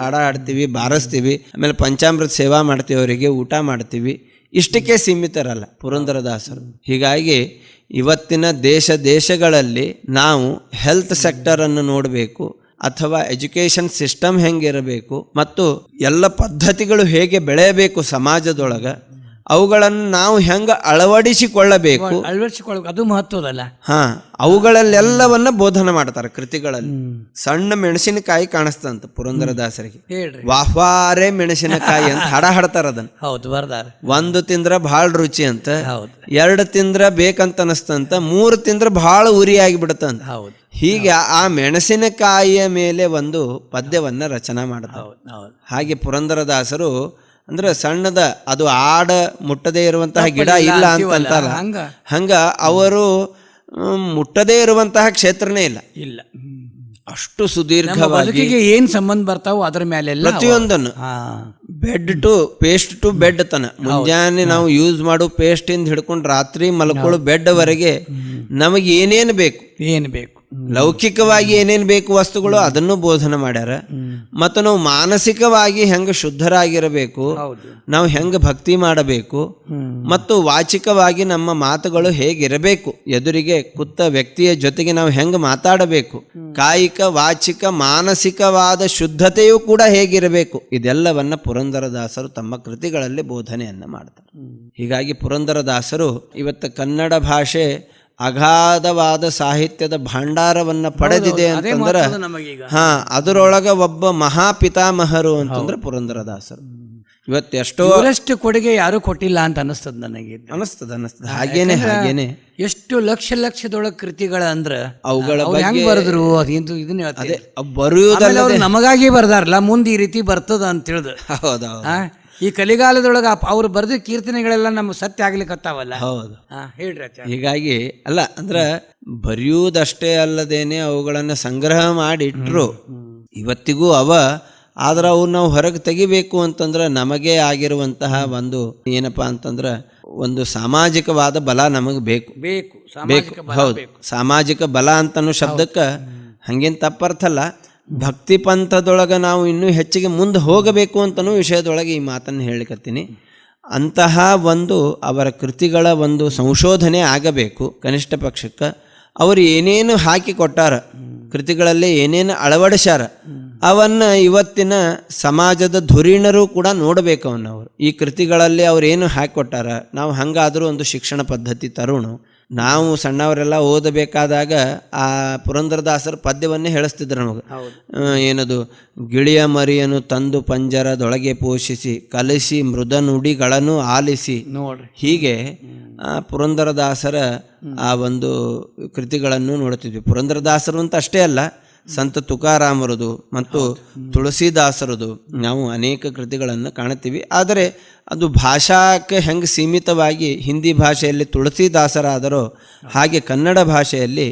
ಹಾಡ ಹಾಡ್ತೀವಿ, ಬಾರಿಸ್ತೀವಿ, ಆಮೇಲೆ ಪಂಚಾಮೃತ ಸೇವಾ ಮಾಡ್ತೀವಿ, ಅವರಿಗೆ ಊಟ ಮಾಡ್ತೀವಿ, ಇಷ್ಟಕ್ಕೆ ಸೀಮಿತರಲ್ಲ ಪುರಂದರದಾಸರು. ಹೀಗಾಗಿ ಇವತ್ತಿನ ದೇಶಗಳಲ್ಲಿ ನಾವು ಹೆಲ್ತ್ ಸೆಕ್ಟರನ್ನು ನೋಡಬೇಕು, ಅಥವಾ ಎಜುಕೇಷನ್ ಸಿಸ್ಟಮ್ ಹೆಂಗಿರಬೇಕು, ಮತ್ತು ಎಲ್ಲ ಪದ್ಧತಿಗಳು ಹೇಗೆ ಬೆಳೆಯಬೇಕು ಸಮಾಜದೊಳಗೆ, ಅವುಗಳನ್ನು ನಾವು ಹೆಂಗೆ ಅಳವಡಿಸಿಕೊಳ್ಳಬೇಕು, ಅದು ಮಹತ್ವದಲ್ಲ. ಅವುಗಳಲ್ಲೆಲ್ಲವನ್ನ ಬೋಧನೆ ಮಾಡ್ತಾರೆ ಕೃತಿಗಳಲ್ಲಿ. ಸಣ್ಣ ಮೆಣಸಿನಕಾಯಿ ಕಾಣಿಸ್ತಂತ ಪುರಂದರದಾಸರಿಗೆ, ವಾಹ್ವಾರೆ ಮೆಣಸಿನಕಾಯಿ ಅಂತ ಹಾಡ್ತಾರ ಅದನ್ನ. ಹೌದು, ಬರ್ದಾರ. 1 ತಿಂದ್ರ ಭಾಳ ರುಚಿ ಅಂತ, 2 ತಿಂದ್ರ ಬೇಕಂತ ಅನಸ್ತಂತ, 3 ತಿಂದ್ರ ಭಾಳ ಉರಿ ಆಗಿಬಿಡತ್ತಂತ. ಹೀಗೆ ಆ ಮೆಣಸಿನಕಾಯಿಯ ಮೇಲೆ ಒಂದು ಪದ್ಯವನ್ನ ರಚನಾ ಮಾಡ್ತಾರೆ. ಹಾಗೆ ಪುರಂದರದಾಸರು ಅಂದ್ರೆ ಸಣ್ಣದ ಅದು ಆಡ ಮುಟ್ಟದೇ ಇರುವಂತಹ ಗಿಡ ಇಲ್ಲ ಅಂತಂತಾರ, ಹಂಗ ಅವರು ಮುಟ್ಟದೇ ಇರುವಂತಹ ಕ್ಷೇತ್ರನೇ ಇಲ್ಲ. ಅಷ್ಟು ಸುದೀರ್ಘವಾಗಿ ಏನ್ ಸಂಬಂಧ ಬರ್ತಾವ ಅದ್ರ ಮೇಲೆ ಪ್ರತಿಯೊಂದನ್ನು bed to paste to bed ತನ, ಮುಂಜಾನೆ ನಾವು ಯೂಸ್ ಮಾಡೋ ಪೇಸ್ಟ್ ಇಂದ ಹಿಡ್ಕೊಂಡು ರಾತ್ರಿ ಮಲ್ಕೊಳ್ಳೋ ಬೆಡ್ ವರೆಗೆ ನಮಗೆ ಏನೇನು ಬೇಕು ಲೌಕಿಕವಾಗಿ ಏನೇನು ಬೇಕು ವಸ್ತುಗಳು ಅದನ್ನು ಬೋಧನೆ ಮಾಡ್ಯಾರ. ಮತ್ತು ನಾವು ಮಾನಸಿಕವಾಗಿ ಹೆಂಗೆ ಶುದ್ಧರಾಗಿರಬೇಕು, ನಾವು ಹೆಂಗೆ ಭಕ್ತಿ ಮಾಡಬೇಕು, ಮತ್ತು ವಾಚಿಕವಾಗಿ ನಮ್ಮ ಮಾತುಗಳು ಹೇಗಿರಬೇಕು, ಎದುರಿಗೆ ಕೂತ ವ್ಯಕ್ತಿಯ ಜೊತೆಗೆ ನಾವು ಹೆಂಗೆ ಮಾತಾಡಬೇಕು, ಕಾಯಿಕ ವಾಚಿಕ ಮಾನಸಿಕವಾದ ಶುದ್ಧತೆಯೂ ಕೂಡ ಹೇಗಿರಬೇಕು, ಇದೆಲ್ಲವನ್ನ ಪುರಂದರದಾಸರು ತಮ್ಮ ಕೃತಿಗಳಲ್ಲಿ ಬೋಧನೆಯನ್ನ ಮಾಡ್ತಾರೆ. ಹೀಗಾಗಿ ಪುರಂದರದಾಸರು ಇವತ್ತು ಕನ್ನಡ ಭಾಷೆ ಅಗಾಧವಾದ ಸಾಹಿತ್ಯದ ಭಂಡಾರವನ್ನ ಪಡೆದಿದೆ ಅಂತಂದ್ರೆ ಅದರೊಳಗ ಒಬ್ಬ ಮಹಾಪಿತಾಮಹರು ಅಂತಂದ್ರೆ ಪುರಂದರದಾಸರು. ಇವತ್ತೆಷ್ಟೋ ಕೊಡುಗೆ ಯಾರು ಕೊಟ್ಟಿಲ್ಲ ಅಂತ ಅನಿಸ್ತದ. ಹಾಗೇನೆ ಎಷ್ಟು ಲಕ್ಷದೊಳಗ ಕೃತಿಗಳ ಅಂದ್ರ ಅವುಗಳ ಬಗ್ಗೆ ಬರೆದ್ರು ಬರೆಯುವುದಲ್ಲ, ನಮಗಾಗಿ ಬರ್ದಾರಲ್ಲ, ಮುಂದೆ ಈ ರೀತಿ ಬರ್ತದ ಅಂತ ತಿಳಿದು. ಈ ಕಲಿಗಾಲದೊಳಗ ಅವ್ರು ಬರೆದ ಕೀರ್ತನೆಗಳೆಲ್ಲ ನಮ್ಮ ಸತ್ಯ ಆಗ್ಲಿಕ್ಕತ್ತಾವಲ್ಲ. ಹೌದು, ಹೇಳ್ರಿ. ಹೀಗಾಗಿ ಅಲ್ಲ ಅಂದ್ರೆ ಬರೆಯುವುದಷ್ಟೇ ಅಲ್ಲದೇನೆ ಅವುಗಳನ್ನ ಸಂಗ್ರಹ ಮಾಡಿ ಇಟ್ರು ಇವತ್ತಿಗೂ ಆದ್ರೆ ಅವು ನಾವು ಹೊರಗೆ ತೆಗಿಬೇಕು ಅಂತಂದ್ರೆ ನಮಗೆ ಆಗಿರುವಂತಹ ಒಂದು ಏನಪ್ಪಾ ಅಂತಂದ್ರೆ ಒಂದು ಸಾಮಾಜಿಕವಾದ ಬಲ ನಮಗೆ ಬೇಕು. ಹೌದು, ಸಾಮಾಜಿಕ ಬಲ ಅಂತನೂ ಶಬ್ದಕ್ಕೆ ಹಂಗೇನು ತಪ್ಪರ್ಥಲ್ಲ. ಭಕ್ತಿ ಪಂಥದೊಳಗೆ ನಾವು ಇನ್ನೂ ಹೆಚ್ಚಿಗೆ ಮುಂದೆ ಹೋಗಬೇಕು ಅಂತನೂ ವಿಷಯದೊಳಗೆ ಈ ಮಾತನ್ನು ಹೇಳಿಕತ್ತೀನಿ. ಅಂತಹ ಒಂದು ಅವರ ಕೃತಿಗಳ ಒಂದು ಸಂಶೋಧನೆ ಆಗಬೇಕು. ಕನಿಷ್ಠ ಪಕ್ಷಕ್ಕೆ ಅವರು ಏನೇನು ಹಾಕಿ ಕೊಟ್ಟಾರ, ಕೃತಿಗಳಲ್ಲಿ ಏನೇನು ಅಳವಡಿಸ್ಯಾರ, ಅವನ್ನು ಇವತ್ತಿನ ಸಮಾಜದ ಧುರೀಣರು ಕೂಡ ನೋಡಬೇಕು. ಅವರು ಈ ಕೃತಿಗಳಲ್ಲಿ ಅವ್ರು ಏನು ಹಾಕಿಕೊಟ್ಟಾರ. ನಾವು ಹಂಗಾದರೂ ಒಂದು ಶಿಕ್ಷಣ ಪದ್ಧತಿ ತರುಣು. ನಾವು ಸಣ್ಣವರೆಲ್ಲ ಓದಬೇಕಾದಾಗ ಆ ಪುರಂದರದಾಸರ ಪದ್ಯವನ್ನೇ ಹೇಳಿಸ್ತಿದ್ರು ನಮಗೆ. ಏನದು, ಗಿಳಿಯ ಮರಿಯನ್ನು ತಂದು ಪಂಜರದೊಳಗೆ ಪೋಷಿಸಿ ಕಲಿಸಿ ಮೃದ ನುಡಿಗಳನ್ನು ಆಲಿಸಿ ನೋಡ್ರಿ. ಹೀಗೆ ಪುರಂದರದಾಸರ ಆ ಒಂದು ಕೃತಿಗಳನ್ನು ನೋಡ್ತಿದ್ವಿ. ಪುರಂದರದಾಸರು ಅಂತ ಅಷ್ಟೇ ಅಲ್ಲ, ಸಂತ ತುಕಾರಾಮರದು ಮತ್ತು ತುಳಸಿದಾಸರದು ನಾವು ಅನೇಕ ಕೃತಿಗಳನ್ನು ಕಾಣುತ್ತೀವಿ. ಆದರೆ ಅದು ಭಾಷಾಕ್ಕೆ ಹೆಂಗೆ ಸೀಮಿತವಾಗಿ ಹಿಂದಿ ಭಾಷೆಯಲ್ಲಿ ತುಳಸಿದಾಸರಾದರೋ ಹಾಗೆ ಕನ್ನಡ ಭಾಷೆಯಲ್ಲಿ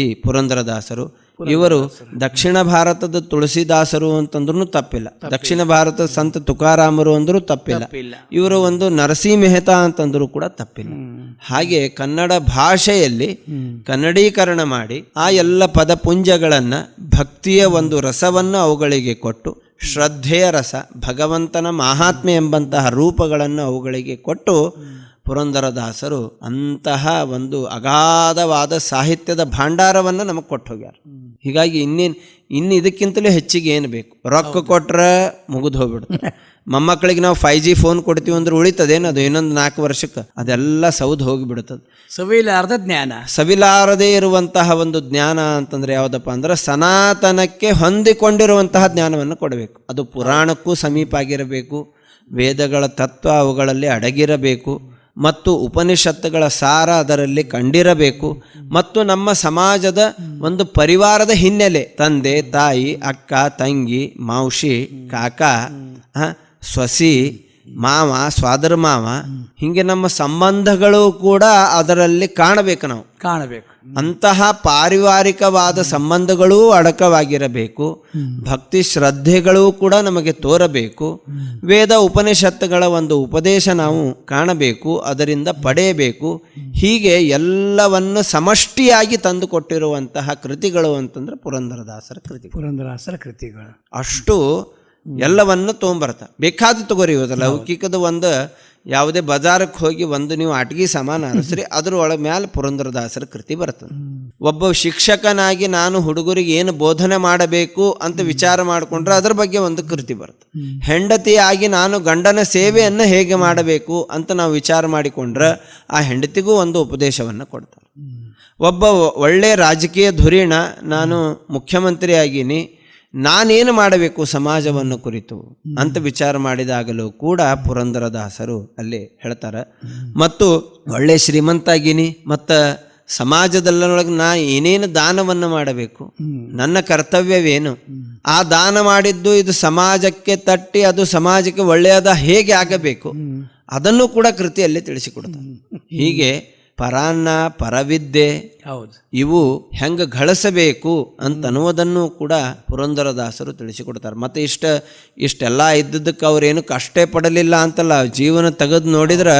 ಈ ಪುರಂದರದಾಸರು. ಇವರು ದಕ್ಷಿಣ ಭಾರತದ ತುಳಸಿದಾಸರು ಅಂತಂದ್ರೂ ತಪ್ಪಿಲ್ಲ, ದಕ್ಷಿಣ ಭಾರತದ ಸಂತ ತುಕಾರಾಮರು ಅಂದರೂ ತಪ್ಪಿಲ್ಲ, ಇವರು ಒಂದು ನರಸಿ ಮೆಹ್ತಾ ಅಂತಂದ್ರೂ ಕೂಡ ತಪ್ಪಿಲ್ಲ. ಹಾಗೆ ಕನ್ನಡ ಭಾಷೆಯಲ್ಲಿ ಕನ್ನಡೀಕರಣ ಮಾಡಿ ಆ ಎಲ್ಲ ಪದಪುಂಜಗಳನ್ನು, ಭಕ್ತಿಯ ಒಂದು ರಸವನ್ನು ಅವುಗಳಿಗೆ ಕೊಟ್ಟು, ಶ್ರದ್ಧೆಯ ರಸ, ಭಗವಂತನ ಮಹಾತ್ಮೆ ಎಂಬಂತಹ ರೂಪಗಳನ್ನು ಅವುಗಳಿಗೆ ಕೊಟ್ಟು ಪುರಂದರದಾಸರು ಅಂತಹ ಒಂದು ಅಗಾಧವಾದ ಸಾಹಿತ್ಯದ ಭಾಂಡಾರವನ್ನು ನಮಗೆ ಕೊಟ್ಟು ಹೋಗ್ಯಾರ. ಹೀಗಾಗಿ ಇನ್ನು ಇದಕ್ಕಿಂತಲೂ ಹೆಚ್ಚಿಗೆ ಏನು ಬೇಕು? ರೊಕ್ಕ ಕೊಟ್ರೆ ಮುಗಿದು ಹೋಗ್ಬಿಡುತ್ತೆ. ಮೊಮ್ಮಕ್ಕಳಿಗೆ ನಾವು 5G ಫೋನ್ ಕೊಡ್ತೀವಿ ಅಂದ್ರೆ ಉಳಿತದೇನು? ಅದು ಇನ್ನೊಂದು 4 ವರ್ಷಕ್ಕೆ ಅದೆಲ್ಲ ಸೌದು ಹೋಗಿಬಿಡುತ್ತದೆ. ಸವಿಲಾರದ ಜ್ಞಾನ, ಸವಿಲಾರದೇ ಇರುವಂತಹ ಒಂದು ಜ್ಞಾನ ಅಂತಂದರೆ ಯಾವುದಪ್ಪ ಅಂದ್ರೆ ಸನಾತನಕ್ಕೆ ಹೊಂದಿಕೊಂಡಿರುವಂತಹ ಜ್ಞಾನವನ್ನು ಕೊಡಬೇಕು. ಅದು ಪುರಾಣಕ್ಕೂ ಸಮೀಪ ಆಗಿರಬೇಕು, ವೇದಗಳ ತತ್ವ ಅವುಗಳಲ್ಲಿ ಅಡಗಿರಬೇಕು, ಮತ್ತು ಉಪನಿಷತ್ತುಗಳ ಸಾರ ಅದರಲ್ಲಿ ಕಂಡಿರಬೇಕು, ಮತ್ತು ನಮ್ಮ ಸಮಾಜದ ಒಂದು ಪರಿವಾರದ ಹಿನ್ನೆಲೆ, ತಂದೆ ತಾಯಿ, ಅಕ್ಕ ತಂಗಿ, ಮಾವಶಿ, ಕಾಕ, ಸೊಸಿ, ಮಾವ, ಸ್ವಾದರ ಮಾವ, ಹೀಗೆ ನಮ್ಮ ಸಂಬಂಧಗಳು ಕೂಡ ಅದರಲ್ಲಿ ಕಾಣಬೇಕು. ನಾವು ಕಾಣಬೇಕು. ಅಂತಹ ಪಾರಿವಾರಿಕವಾದ ಸಂಬಂಧಗಳೂ ಅಡಕವಾಗಿರಬೇಕು. ಭಕ್ತಿ ಶ್ರದ್ಧೆಗಳೂ ಕೂಡ ನಮಗೆ ತೋರಬೇಕು. ವೇದ ಉಪನಿಷತ್ತುಗಳ ಒಂದು ಉಪದೇಶ ನಾವು ಕಾಣಬೇಕು, ಅದರಿಂದ ಪಡೆಯಬೇಕು. ಹೀಗೆ ಎಲ್ಲವನ್ನು ಸಮಷ್ಟಿಯಾಗಿ ತಂದುಕೊಟ್ಟಿರುವಂತಹ ಕೃತಿಗಳು ಅಂತಂದ್ರೆ ಪುರಂದರದಾಸರ ಕೃತಿಗಳು. ಅಷ್ಟು ಎಲ್ಲವನ್ನು ತೊಗೊಂಬರ್ತಾರೆ. ಬೇಕಾದ ತಗೋರಿ. ಇವತ್ತು ಲೌಕಿಕದ ಒಂದು ಯಾವುದೇ ಬಜಾರಕ್ಕೆ ಹೋಗಿ ಒಂದು ನೀವು ಆಟಿಗೆ ಸಾಮಾನು ಅನಿಸ್ರಿ, ಅದ್ರ ಒಳಗೆ ಮ್ಯಾಲೆ ಪುರಂದರದಾಸರ ಕೃತಿ ಬರ್ತದೆ. ಒಬ್ಬ ಶಿಕ್ಷಕನಾಗಿ ನಾನು ಹುಡುಗರಿಗೆ ಏನು ಬೋಧನೆ ಮಾಡಬೇಕು ಅಂತ ವಿಚಾರ ಮಾಡಿಕೊಂಡ್ರೆ ಅದ್ರ ಬಗ್ಗೆ ಒಂದು ಕೃತಿ ಬರ್ತದೆ. ಹೆಂಡತಿಯಾಗಿ ನಾನು ಗಂಡನ ಸೇವೆಯನ್ನು ಹೇಗೆ ಮಾಡಬೇಕು ಅಂತ ನಾವು ವಿಚಾರ ಮಾಡಿಕೊಂಡ್ರೆ ಆ ಹೆಂಡತಿಗೂ ಒಂದು ಉಪದೇಶವನ್ನು ಕೊಡ್ತಾರೆ. ಒಬ್ಬ ಒಳ್ಳೆಯ ರಾಜಕೀಯ ಧುರೀಣ, ನಾನು ಮುಖ್ಯಮಂತ್ರಿ ಆಗೀನಿ, ನಾನೇನು ಮಾಡಬೇಕು ಸಮಾಜವನ್ನು ಕುರಿತು ಅಂತ ವಿಚಾರ ಮಾಡಿದಾಗಲೂ ಕೂಡ ಪುರಂದರದಾಸರು ಅಲ್ಲಿ ಹೇಳ್ತಾರೆ. ಮತ್ತು ಒಳ್ಳೆ ಶ್ರೀಮಂತ ಆಗೀನಿ, ಮತ್ತು ಸಮಾಜದಲ್ಲೊಳಗೆ ನಾ ಏನೇನು ದಾನವನ್ನು ಮಾಡಬೇಕು, ನನ್ನ ಕರ್ತವ್ಯವೇನು, ಆ ದಾನ ಮಾಡಿದ್ದು ಇದು ಸಮಾಜಕ್ಕೆ ತಟ್ಟಿ ಅದು ಸಮಾಜಕ್ಕೆ ಒಳ್ಳೆಯದ ಹೇಗೆ ಆಗಬೇಕು, ಅದನ್ನು ಕೂಡ ಕೃತಿಯಲ್ಲಿ ತಿಳಿಸಿಕೊಡ್ತಾರೆ. ಹೀಗೆ ಪರಾನ್ನ, ಪರವಿದ್ಯೆ, ಇವು ಹೆಂಗೆ ಗಳಿಸಬೇಕು ಅಂತನ್ನುವುದನ್ನು ಕೂಡ ಪುರಂದರದಾಸರು ತಿಳಿಸಿಕೊಡ್ತಾರೆ. ಮತ್ತು ಇಷ್ಟೆಲ್ಲ ಇದ್ದದಕ್ಕೆ ಅವ್ರೇನು ಕಷ್ಟ ಪಡಲಿಲ್ಲ ಅಂತಲ್ಲ. ಜೀವನ ತೆಗೆದು ನೋಡಿದ್ರೆ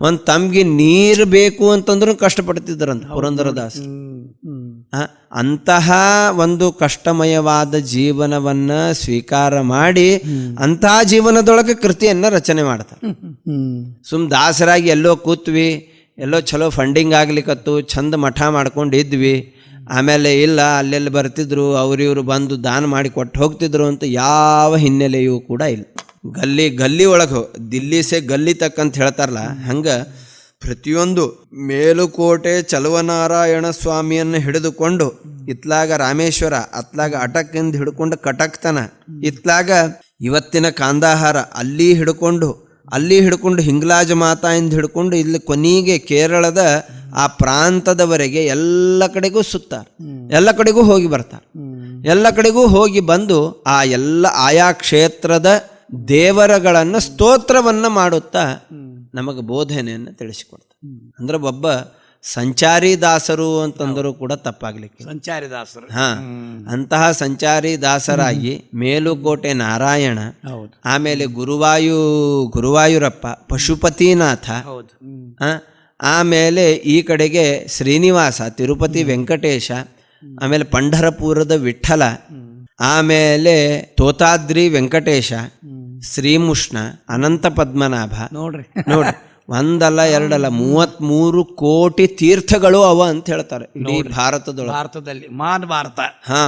ಒಂದು ತಮ್ಗೆ ನೀರು ಬೇಕು ಅಂತಂದ್ರೂ ಕಷ್ಟಪಡ್ತಿದ್ರಂತ ಪುರಂದರದಾಸರು. ಅಂತಹ ಒಂದು ಕಷ್ಟಮಯವಾದ ಜೀವನವನ್ನು ಸ್ವೀಕಾರ ಮಾಡಿ ಅಂತಹ ಜೀವನದೊಳಗೆ ಕೃತಿಯನ್ನು ರಚನೆ ಮಾಡ್ತಾರೆ. ದಾಸರಾಗಿ ಎಲ್ಲೋ ಕೂತ್ವಿ, ಎಲ್ಲೋ ಚಲೋ ಫಂಡಿಂಗ್ ಆಗ್ಲಿಕ್ಕತ್ತು, ಚಂದ ಮಠ ಮಾಡ್ಕೊಂಡಿದ್ವಿ, ಆಮೇಲೆ ಇಲ್ಲ ಅಲ್ಲೆಲ್ಲಿ ಬರ್ತಿದ್ರು, ಅವರಿವರು ಬಂದು ದಾನ ಮಾಡಿ ಕೊಟ್ಟು ಹೋಗ್ತಿದ್ರು ಅಂತ ಯಾವ ಹಿನ್ನೆಲೆಯೂ ಕೂಡ ಇಲ್ಲ. ಗಲ್ಲಿ ಒಳಗೆ ದಿಲ್ಲಿ ಸೆ ಗಲ್ಲಿ ತಕ್ಕಂತ ಹೇಳ್ತಾರಲ್ಲ, ಹಂಗೆ ಪ್ರತಿಯೊಂದು ಮೇಲುಕೋಟೆ ಚಲುವನಾರಾಯಣ ಸ್ವಾಮಿಯನ್ನು ಹಿಡಿದುಕೊಂಡು ಇತ್ಲಾಗ ರಾಮೇಶ್ವರ, ಅತ್ಲಾಗ ಅಟಕ್ಕಿಂದ ಹಿಡ್ಕೊಂಡು ಕಟಕ್ತನ, ಇತ್ಲಾಗ ಇವತ್ತಿನ ಕಾಂದಾಹಾರ ಅಲ್ಲಿ ಹಿಡ್ಕೊಂಡು ಹಿಂಗ್ಲಾಜ ಮಾತಾಯಿಂದ ಹಿಡ್ಕೊಂಡು ಇಲ್ಲಿ ಕೊನೆಗೆ ಕೇರಳದ ಆ ಪ್ರಾಂತದವರೆಗೆ ಎಲ್ಲ ಕಡೆಗೂ ಸುತ್ತಾರೆ, ಎಲ್ಲ ಕಡೆಗೂ ಹೋಗಿ ಬರ್ತಾರೆ. ಎಲ್ಲ ಕಡೆಗೂ ಹೋಗಿ ಬಂದು ಆ ಎಲ್ಲ ಆಯಾ ಕ್ಷೇತ್ರದ ದೇವರಗಳನ್ನು ಸ್ತೋತ್ರವನ್ನು ಮಾಡುತ್ತಾ ನಮಗೆ ಬೋಧನೆಯನ್ನು ತಿಳಿಸಿಕೊಡ್ತಾರೆ. ಅಂದ್ರೆ ಒಬ್ಬ ಸಂಚಾರಿ ದಾಸರು ಅಂತಂದರೂ ಕೂಡ ತಪ್ಪಾಗ್ಲಿಕ್ಕೆ, ಸಂಚಾರಿ ದಾಸರು. ಅಂತಹ ಸಂಚಾರಿ ದಾಸರಾಗಿ ಮೇಲುಕೋಟೆ ನಾರಾಯಣ, ಆಮೇಲೆ ಗುರುವಾಯೂರಪ್ಪ, ಪಶುಪತಿನಾಥ, ಆಮೇಲೆ ಈ ಕಡೆಗೆ ಶ್ರೀನಿವಾಸ, ತಿರುಪತಿ ವೆಂಕಟೇಶ, ಆಮೇಲೆ ಪಂಢರಪುರದ ವಿಠ್ಠಲ, ಆಮೇಲೆ ತೋತಾದ್ರಿ ವೆಂಕಟೇಶ, ಶ್ರೀಮುಷ್ಣ, ಅನಂತ ಪದ್ಮನಾಭ. ನೋಡ್ರಿ ನೋಡ್ರಿ, ಒಂದಲ್ಲ ಎರಡಲ್ಲ 33 ಕೋಟಿ ತೀರ್ಥಗಳು ಅವ ಅಂತ ಹೇಳ್ತಾರೆ ಇಡೀ ಭಾರತದಲ್ಲಿ ಮಹಾನ್ ಭಾರತ.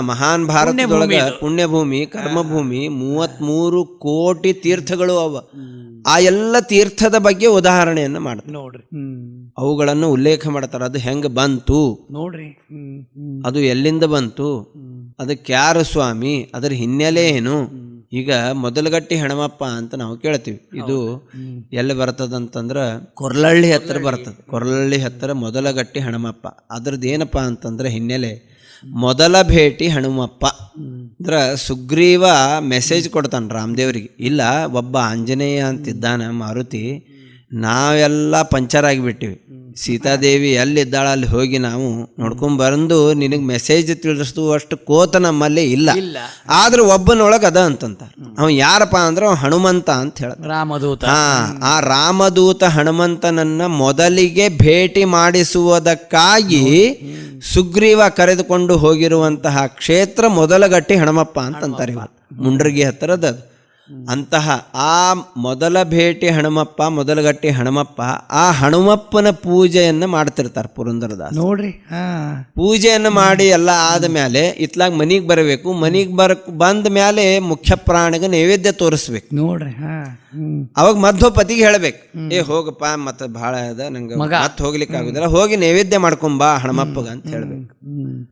ಮಹಾನ್ ಭಾರತದೊಳಗ ಪುಣ್ಯಭೂಮಿ, ಕರ್ಮಭೂಮಿ, 33 ಕೋಟಿ ತೀರ್ಥಗಳು ಅವ. ಆ ಎಲ್ಲ ತೀರ್ಥದ ಬಗ್ಗೆ ಉದಾಹರಣೆಯನ್ನು ಮಾಡ್ತಾರೆ ನೋಡ್ರಿ. ಅವುಗಳನ್ನು ಉಲ್ಲೇಖ ಮಾಡ್ತಾರೆ. ಅದು ಹೆಂಗ ಬಂತು ನೋಡ್ರಿ, ಅದು ಎಲ್ಲಿಂದ ಬಂತು, ಅದಕ್ಕೆ ಯಾರು ಸ್ವಾಮಿ, ಅದರ ಹಿನ್ನೆಲೆ ಏನು. ಈಗ ಮೊದಲಗಟ್ಟಿ ಹಣಮಪ್ಪ ಅಂತ ನಾವು ಕೇಳ್ತೀವಿ. ಇದು ಎಲ್ಲಿ ಬರ್ತದಂತಂದ್ರ ಕೊರ್ಲಳ್ಳಿ ಹತ್ತಿರ ಬರ್ತದೆ. ಕೊರ್ಲಳ್ಳಿ ಹತ್ತಿರ ಮೊದಲಗಟ್ಟಿ ಹಣಮಪ್ಪ. ಅದ್ರದ್ದು ಏನಪ್ಪಾ ಅಂತಂದ್ರೆ ಹಿನ್ನೆಲೆ ಮೊದಲ ಭೇಟಿ ಹನುಮಪ್ಪ. ಅಂದ್ರೆ ಸುಗ್ರೀವ ಮೆಸೇಜ್ ಕೊಡ್ತಾನೆ ರಾಮದೇವ್ರಿಗೆ, ಇಲ್ಲ ಒಬ್ಬ ಆಂಜನೇಯ ಅಂತಿದ್ದಾನ ಮಾರುತಿ, ನಾವೆಲ್ಲ ಪಂಚರ್ ಆಗಿಬಿಟ್ಟಿವಿ, ಸೀತಾದೇವಿ ಎಲ್ಲಿದ್ದಾಳ ಅಲ್ಲಿ ಹೋಗಿ ನಾವು ನೋಡ್ಕೊಂಡ್ಬಂದು ನಿನಗೆ ಮೆಸೇಜ್ ತಿಳಿಸುವಷ್ಟು ಕೋತ ನಮ್ಮಲ್ಲಿ ಇಲ್ಲ. ಆದ್ರೆ ಒಬ್ಬನೊಳಗೆ ಅದ ಅಂತಂತ. ಅವ ಯಾರಪ್ಪ ಅಂದ್ರೆ ಅವ ಹನುಮಂತ ಅಂತ ಹೇಳ, ರಾಮದೂತ. ಆ ರಾಮದೂತ ಹನುಮಂತನನ್ನ ಮೊದಲಿಗೆ ಭೇಟಿ ಮಾಡಿಸುವುದಕ್ಕಾಗಿ ಸುಗ್ರೀವ ಕರೆದುಕೊಂಡು ಹೋಗಿರುವಂತಹ ಕ್ಷೇತ್ರ ಮೊದಲಗಟ್ಟಿ ಹಣಮಪ್ಪ ಅಂತಂತಾರೆ. ಮುಂಡ್ರಗಿ ಹತ್ತಿರದ ಅಂತಹ ಆ ಮೊದಲ ಭೇಟಿ ಹನುಮಪ್ಪ, ಮೊದಲಗಟ್ಟಿ ಹನುಮಪ್ಪ, ಆ ಹನುಮಪ್ಪನ ಪೂಜೆಯನ್ನು ಮಾಡ್ತಿರ್ತಾರೆ ಪುರಂದರದಾಸ. ನೋಡ್ರಿ, ಪೂಜೆಯನ್ನು ಮಾಡಿ ಎಲ್ಲ ಆದ ಮೇಲೆ ಇತ್ಲಾಗ ಮನಿಗೆ ಬರಬೇಕು. ಮನಿಗೆ ಬಂದ ಮೇಲೆ ಮುಖ್ಯ ಪ್ರಾಣಿಗೆ ನೈವೇದ್ಯ ತೋರಿಸ್ಬೇಕು. ನೋಡ್ರಿ, ಅವಾಗ ಮಧ್ವಪತಿಗೆ ಹೇಳ್ಬೇಕು, ಹೋಗಪ್ಪ ಮತ್ತೆ ಭಾಳ ಅದ ನಂಗೆ ಮತ್ತೆ ಹೋಗ್ಲಿಕ್ಕೆ ಆಗುದಿಲ್ಲ, ಹೋಗಿ ನೈವೇದ್ಯ ಮಾಡ್ಕೊಂಬಾ ಹನುಮಪ್ಪಗ ಅಂತ ಹೇಳ್ಬೇಕು.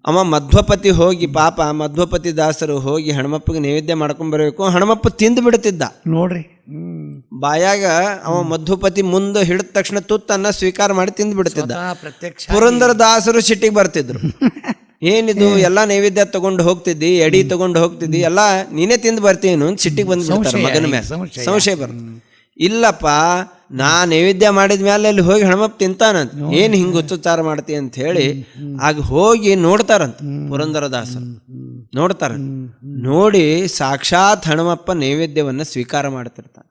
ಅವ ಮಧ್ವಪತಿ ಹೋಗಿ, ಪಾಪ ಮಧ್ವಪತಿ ದಾಸರು ಹೋಗಿ ಹನುಮಪ್ಪಗೆ ನೈವೇದ್ಯ ಮಾಡ್ಕೊಂಡ್ಬರ್ಬೇಕು. ಹನುಮಪ್ಪ ತಿಂದು ಬಿಡ್ತಿದ್ದ ನೋಡ್ರಿ. ಬಾಯಾಗ ಅವ ಮಧ್ವಪತಿ ಮುಂದೆ ಹಿಡಿದ ತಕ್ಷಣ ತುತ್ತನ್ನ ಸ್ವೀಕಾರ ಮಾಡಿ ತಿಂದು ಬಿಡ್ತಿದ್ದ. ಪ್ರತ್ಯಕ್ಷ ಪುರಂದರದಾಸರು ಸಿಟ್ಟಿಗೆ ಬರ್ತಿದ್ರು, ಏನಿದು ಎಲ್ಲ ನೈವೇದ್ಯ ತಗೊಂಡು ಹೋಗ್ತಿದ್ದಿ, ಎಡಿ ತಗೊಂಡು ಹೋಗ್ತಿದ್ದಿ, ಎಲ್ಲ ನೀನೇ ತಿಂದು ಬರ್ತೀನು ಅಂತ ಸಿಟ್ಟಿಗೆ ಬಂದ್ಬಿಡ್ತಾರೆ ಮಗನ ಮೇಲೆ. ಸಂಶಯ ಬರ್ತದೆ. ಇಲ್ಲಪ್ಪ, ನಾ ನೈವೇದ್ಯ ಮಾಡಿದ ಮೇಲೆ ಅಲ್ಲಿ ಹೋಗಿ ಹನುಮಪ್ಪ ತಿಂತಾನಂತ, ಏನು ಹಿಂಗೆ ಹುಚ್ಚುಚ್ಚಾರ ಮಾಡ್ತಿ ಅಂತ ಹೇಳಿ ಆಗ ಹೋಗಿ ನೋಡ್ತಾರಂತ ಪುರಂದರದಾಸರು. ನೋಡ್ತಾರ, ನೋಡಿ ಸಾಕ್ಷಾತ್ ಹನುಮಪ್ಪ ನೈವೇದ್ಯವನ್ನು ಸ್ವೀಕಾರ ಮಾಡ್ತಿರ್ತಾನೆ.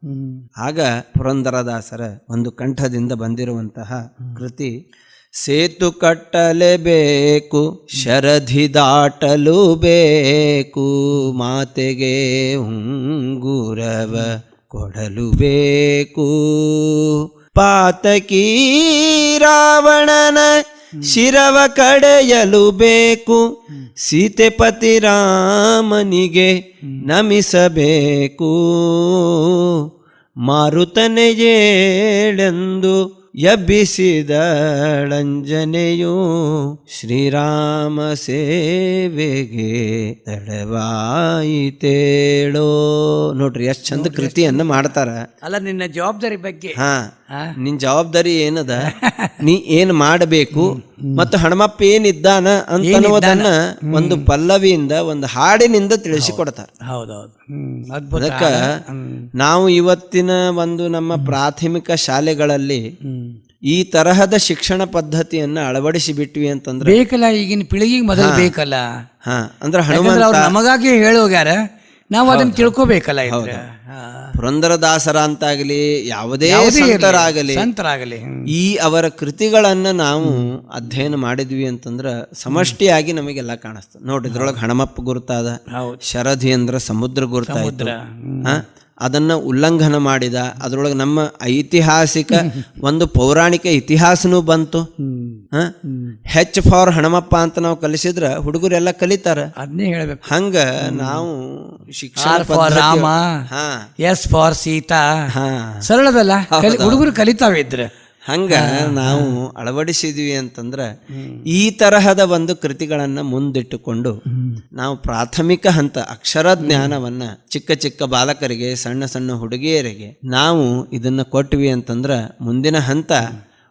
ಆಗ ಪುರಂದರದಾಸರ ಒಂದು ಕಂಠದಿಂದ ಬಂದಿರುವಂತಹ ಕೃತಿ, ಸೇತು ಕಟ್ಟಲೇಬೇಕು, ಶರಧಿ ದಾಟಲು ಬೇಕು, ಮಾತೆಗೆ ಉಂಗುರವ ಕೊಡಲು ಬೇಕು, ಪಾತಕಿ ರಾವಣನ ಶಿರವ ಕಡೆಯಲು ಬೇಕು, ಸೀತೆಪತಿ ರಾಮನಿಗೆ ನಮಿಸಬೇಕು, ಮಾರುತನೆಯೇಳೆಂದು ಎಬ್ಬಿಸಿದಳಂಜನೆಯು, ಶ್ರೀರಾಮ ಸೇವೆಗೆ ತಡವಾಯಿತೇಳೋ. ನೋಡ್ರಿ ಎಷ್ಟು ಚಂದ ಕೃತಿಯನ್ನ ಮಾಡ್ತಾರ. ಅಲ್ಲ, ನಿನ್ನ ಜವಾಬ್ದಾರಿ ಬಗ್ಗೆ. ನಿನ್ ಜವಾಬ್ದಾರಿ ಏನದ, ನೀ ಏನ್ ಮಾಡಬೇಕು ಮತ್ತು ಹನುಮಪ್ಪ ಏನಿದ್ದಾನ ಅಂತನ್ನುವುದನ್ನ ಒಂದು ಪಲ್ಲವಿಯಿಂದ, ಒಂದು ಹಾಡಿನಿಂದ ತಿಳಿಸಿಕೊಡ್ತಾರೆ. ಹೌದೌದು, ಅದಕ್ಕ ನಾವು ಇವತ್ತಿನ ಒಂದು ನಮ್ಮ ಪ್ರಾಥಮಿಕ ಶಾಲೆಗಳಲ್ಲಿ ಈ ತರಹದ ಶಿಕ್ಷಣ ಪದ್ಧತಿಯನ್ನ ಅಳವಡಿಸಿ ಬಿಟ್ವಿ ಅಂತಂದ್ರೆ ಬೇಕಲ್ಲ. ಈಗಿನ ಪೀಳಿಗೆಗೆ ಮೊದಲು ಬೇಕಲ್ಲ. ಅಂದ್ರೆ ಹನುಮಂತ ನಮಗಾಗಿ ಹೇಳೋಗ್ಯಾರ, ನಾವು ಅದನ್ನ ತಿಳ್ಕೊಬೇಕಲ್ಲ. ಪುರಂದರದಾಸರ ಅಂತಾಗಲಿ ಯಾವುದೇ ಸಂತರಾಗಲಿ ಈ ಅವರ ಕೃತಿಗಳನ್ನ ನಾವು ಅಧ್ಯಯನ ಮಾಡಿದ್ವಿ ಅಂತಂದ್ರ ಸಮಷ್ಟಿಯಾಗಿ ನಮಗೆಲ್ಲ ಕಾಣಿಸ್ತದೆ. ನೋಡ್ರಿ, ಇದ್ರೊಳಗೆ ಹನುಮಪ್ಪ ಗುರುತಾದ, ಶರಧಿ ಅಂದ್ರ ಸಮುದ್ರ ಗುರುತಾಯ್ತು, ಅದನ್ನ ಉಲ್ಲಂಘನ ಮಾಡಿದ. ಅದರೊಳಗೆ ನಮ್ಮ ಐತಿಹಾಸಿಕ ಒಂದು ಪೌರಾಣಿಕ ಇತಿಹಾಸನೂ ಬಂತು. ಹೆಚ್ ಫಾರ್ ಹನುಮಪ್ಪ ಅಂತ ನಾವು ಕಲಿಸಿದ್ರ ಹುಡುಗರೆಲ್ಲ ಕಲಿತಾರ. ಅದನ್ನೇ ಹೇಳ್ಬೇಕು. ಹಂಗ ನಾವು ಶಿಕ್ಷಣ ರಾಮ, ಎಸ್ ಫಾರ್ ಸೀತಾ, ಸರಳದಲ್ಲ, ಹುಡುಗರು ಕಲಿತಾವೆ ಇದ್ರೆ. ಹಂಗ ನಾವು ಅಳವಡಿಸಿದ್ವಿ ಅಂತಂದ್ರೆ ಈ ತರಹದ ಒಂದು ಕೃತಿಗಳನ್ನ ಮುಂದಿಟ್ಟುಕೊಂಡು ನಾವು ಪ್ರಾಥಮಿಕ ಹಂತ ಅಕ್ಷರ ಜ್ಞಾನವನ್ನ ಚಿಕ್ಕ ಚಿಕ್ಕ ಬಾಲಕರಿಗೆ, ಸಣ್ಣ ಸಣ್ಣ ಹುಡುಗಿಯರಿಗೆ ನಾವು ಇದನ್ನ ಕೊಟ್ವಿ ಅಂತಂದ್ರೆ ಮುಂದಿನ ಹಂತ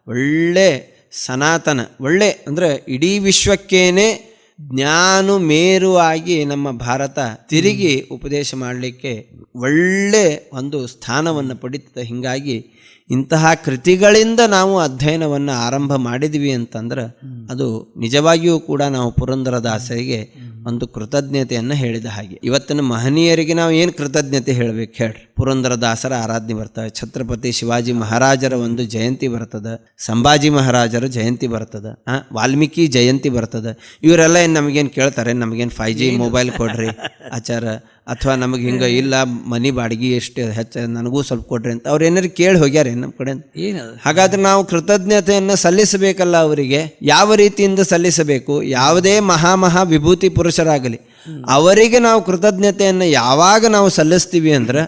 ಒಳ್ಳೆ ಸನಾತನ, ಒಳ್ಳೆ ಅಂದ್ರೆ ಇಡೀ ವಿಶ್ವಕ್ಕೇನೆ ಜ್ಞಾನ ಮೇರುವಾಗಿ ನಮ್ಮ ಭಾರತ ತಿರುಗಿ ಉಪದೇಶ ಮಾಡಲಿಕ್ಕೆ ಒಳ್ಳೆ ಒಂದು ಸ್ಥಾನವನ್ನು ಪಡೀತದೆ. ಹೀಗಾಗಿ ಇಂತಹ ಕೃತಿಗಳಿಂದ ನಾವು ಅಧ್ಯಯನವನ್ನು ಆರಂಭ ಮಾಡಿದ್ವಿ ಅಂತಂದ್ರೆ ಅದು ನಿಜವಾಗಿಯೂ ಕೂಡ ನಾವು ಪುರಂದರದಾಸರಿಗೆ ಒಂದು ಕೃತಜ್ಞತೆಯನ್ನು ಹೇಳಿದ ಹಾಗೆ. ಇವತ್ತಿನ ಮಹನೀಯರಿಗೆ ನಾವು ಏನು ಕೃತಜ್ಞತೆ ಹೇಳಬೇಕು ಹೇಳ್ರಿ? ಪುರಂದರದಾಸರ ಆರಾಧನೆ ಬರ್ತದೆ, ಛತ್ರಪತಿ ಶಿವಾಜಿ ಮಹಾರಾಜರ ಒಂದು ಜಯಂತಿ ಬರ್ತದೆ, ಸಂಭಾಜಿ ಮಹಾರಾಜರ ಜಯಂತಿ ಬರ್ತದೆ, ವಾಲ್ಮೀಕಿ ಜಯಂತಿ ಬರ್ತದೆ. ಇವರೆಲ್ಲ ಏನು ನಮಗೇನು ಕೇಳ್ತಾರೆ? ನಮಗೇನು 5G ಮೊಬೈಲ್ ಕೊಡ್ರಿ, ಆಚಾರ, ಅಥವಾ ನಮಗೆ ಹಿಂಗೆ ಇಲ್ಲ ಮನೆ ಬಾಡಿಗೆ ಎಷ್ಟು ಹೆಚ್ಚು ನನಗೂ ಸ್ವಲ್ಪ ಕೊಡ್ರಿ ಅಂತ ಅವ್ರು ಏನಾರು ಕೇಳಿ ಹೋಗ್ಯಾರ ನಮ್ಮ ಕಡೆ. ಏನದು? ಹಾಗಾದ್ರೆ ನಾವು ಕೃತಜ್ಞತೆಯನ್ನು ಸಲ್ಲಿಸಬೇಕಲ್ಲ ಅವರಿಗೆ. ಯಾವ ರೀತಿಯಿಂದ ಸಲ್ಲಿಸಬೇಕು? ಯಾವುದೇ ಮಹಾ ವಿಭೂತಿ ಪುರುಷರಾಗಲಿ ಅವರಿಗೆ ನಾವು ಕೃತಜ್ಞತೆಯನ್ನು ಯಾವಾಗ ನಾವು ಸಲ್ಲಿಸ್ತೀವಿ ಅಂದ್ರೆ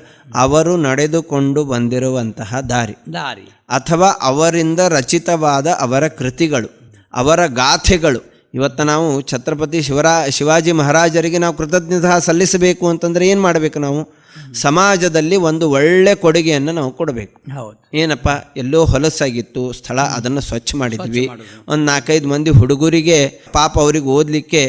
ಅವರು ನಡೆದುಕೊಂಡು ಬಂದಿರುವಂತಹ ದಾರಿ ಅಥವಾ ಅವರಿಂದ ರಚಿತವಾದ ಅವರ ಕೃತಿಗಳು, ಅವರ ಗಾಥೆಗಳು. ಇವತ್ತು ನಾವು ಛತ್ರಪತಿ ಶಿವಾಜಿ ಮಹಾರಾಜರಿಗೆ ನಾವು ಕೃತಜ್ಞತೆ ಸಲ್ಲಿಸಬೇಕು ಅಂತಂದರೆ ಏನು ಮಾಡಬೇಕು? ನಾವು ಸಮಾಜದಲ್ಲಿ ಒಂದು ಒಳ್ಳೆ ಕೊಡುಗೆಯನ್ನು ನಾವು ಕೊಡಬೇಕು. ಏನಪ್ಪ, ಎಲ್ಲೋ ಹೊಲಸಾಗಿತ್ತು ಸ್ಥಳ, ಅದನ್ನು ಸ್ವಚ್ಛ ಮಾಡಿದ್ವಿ. ಒಂದು 4-5 ಮಂದಿ ಹುಡುಗರಿಗೆ ಪಾಪ ಅವ್ರಿಗೆ ಓದಲಿಕ್ಕೆ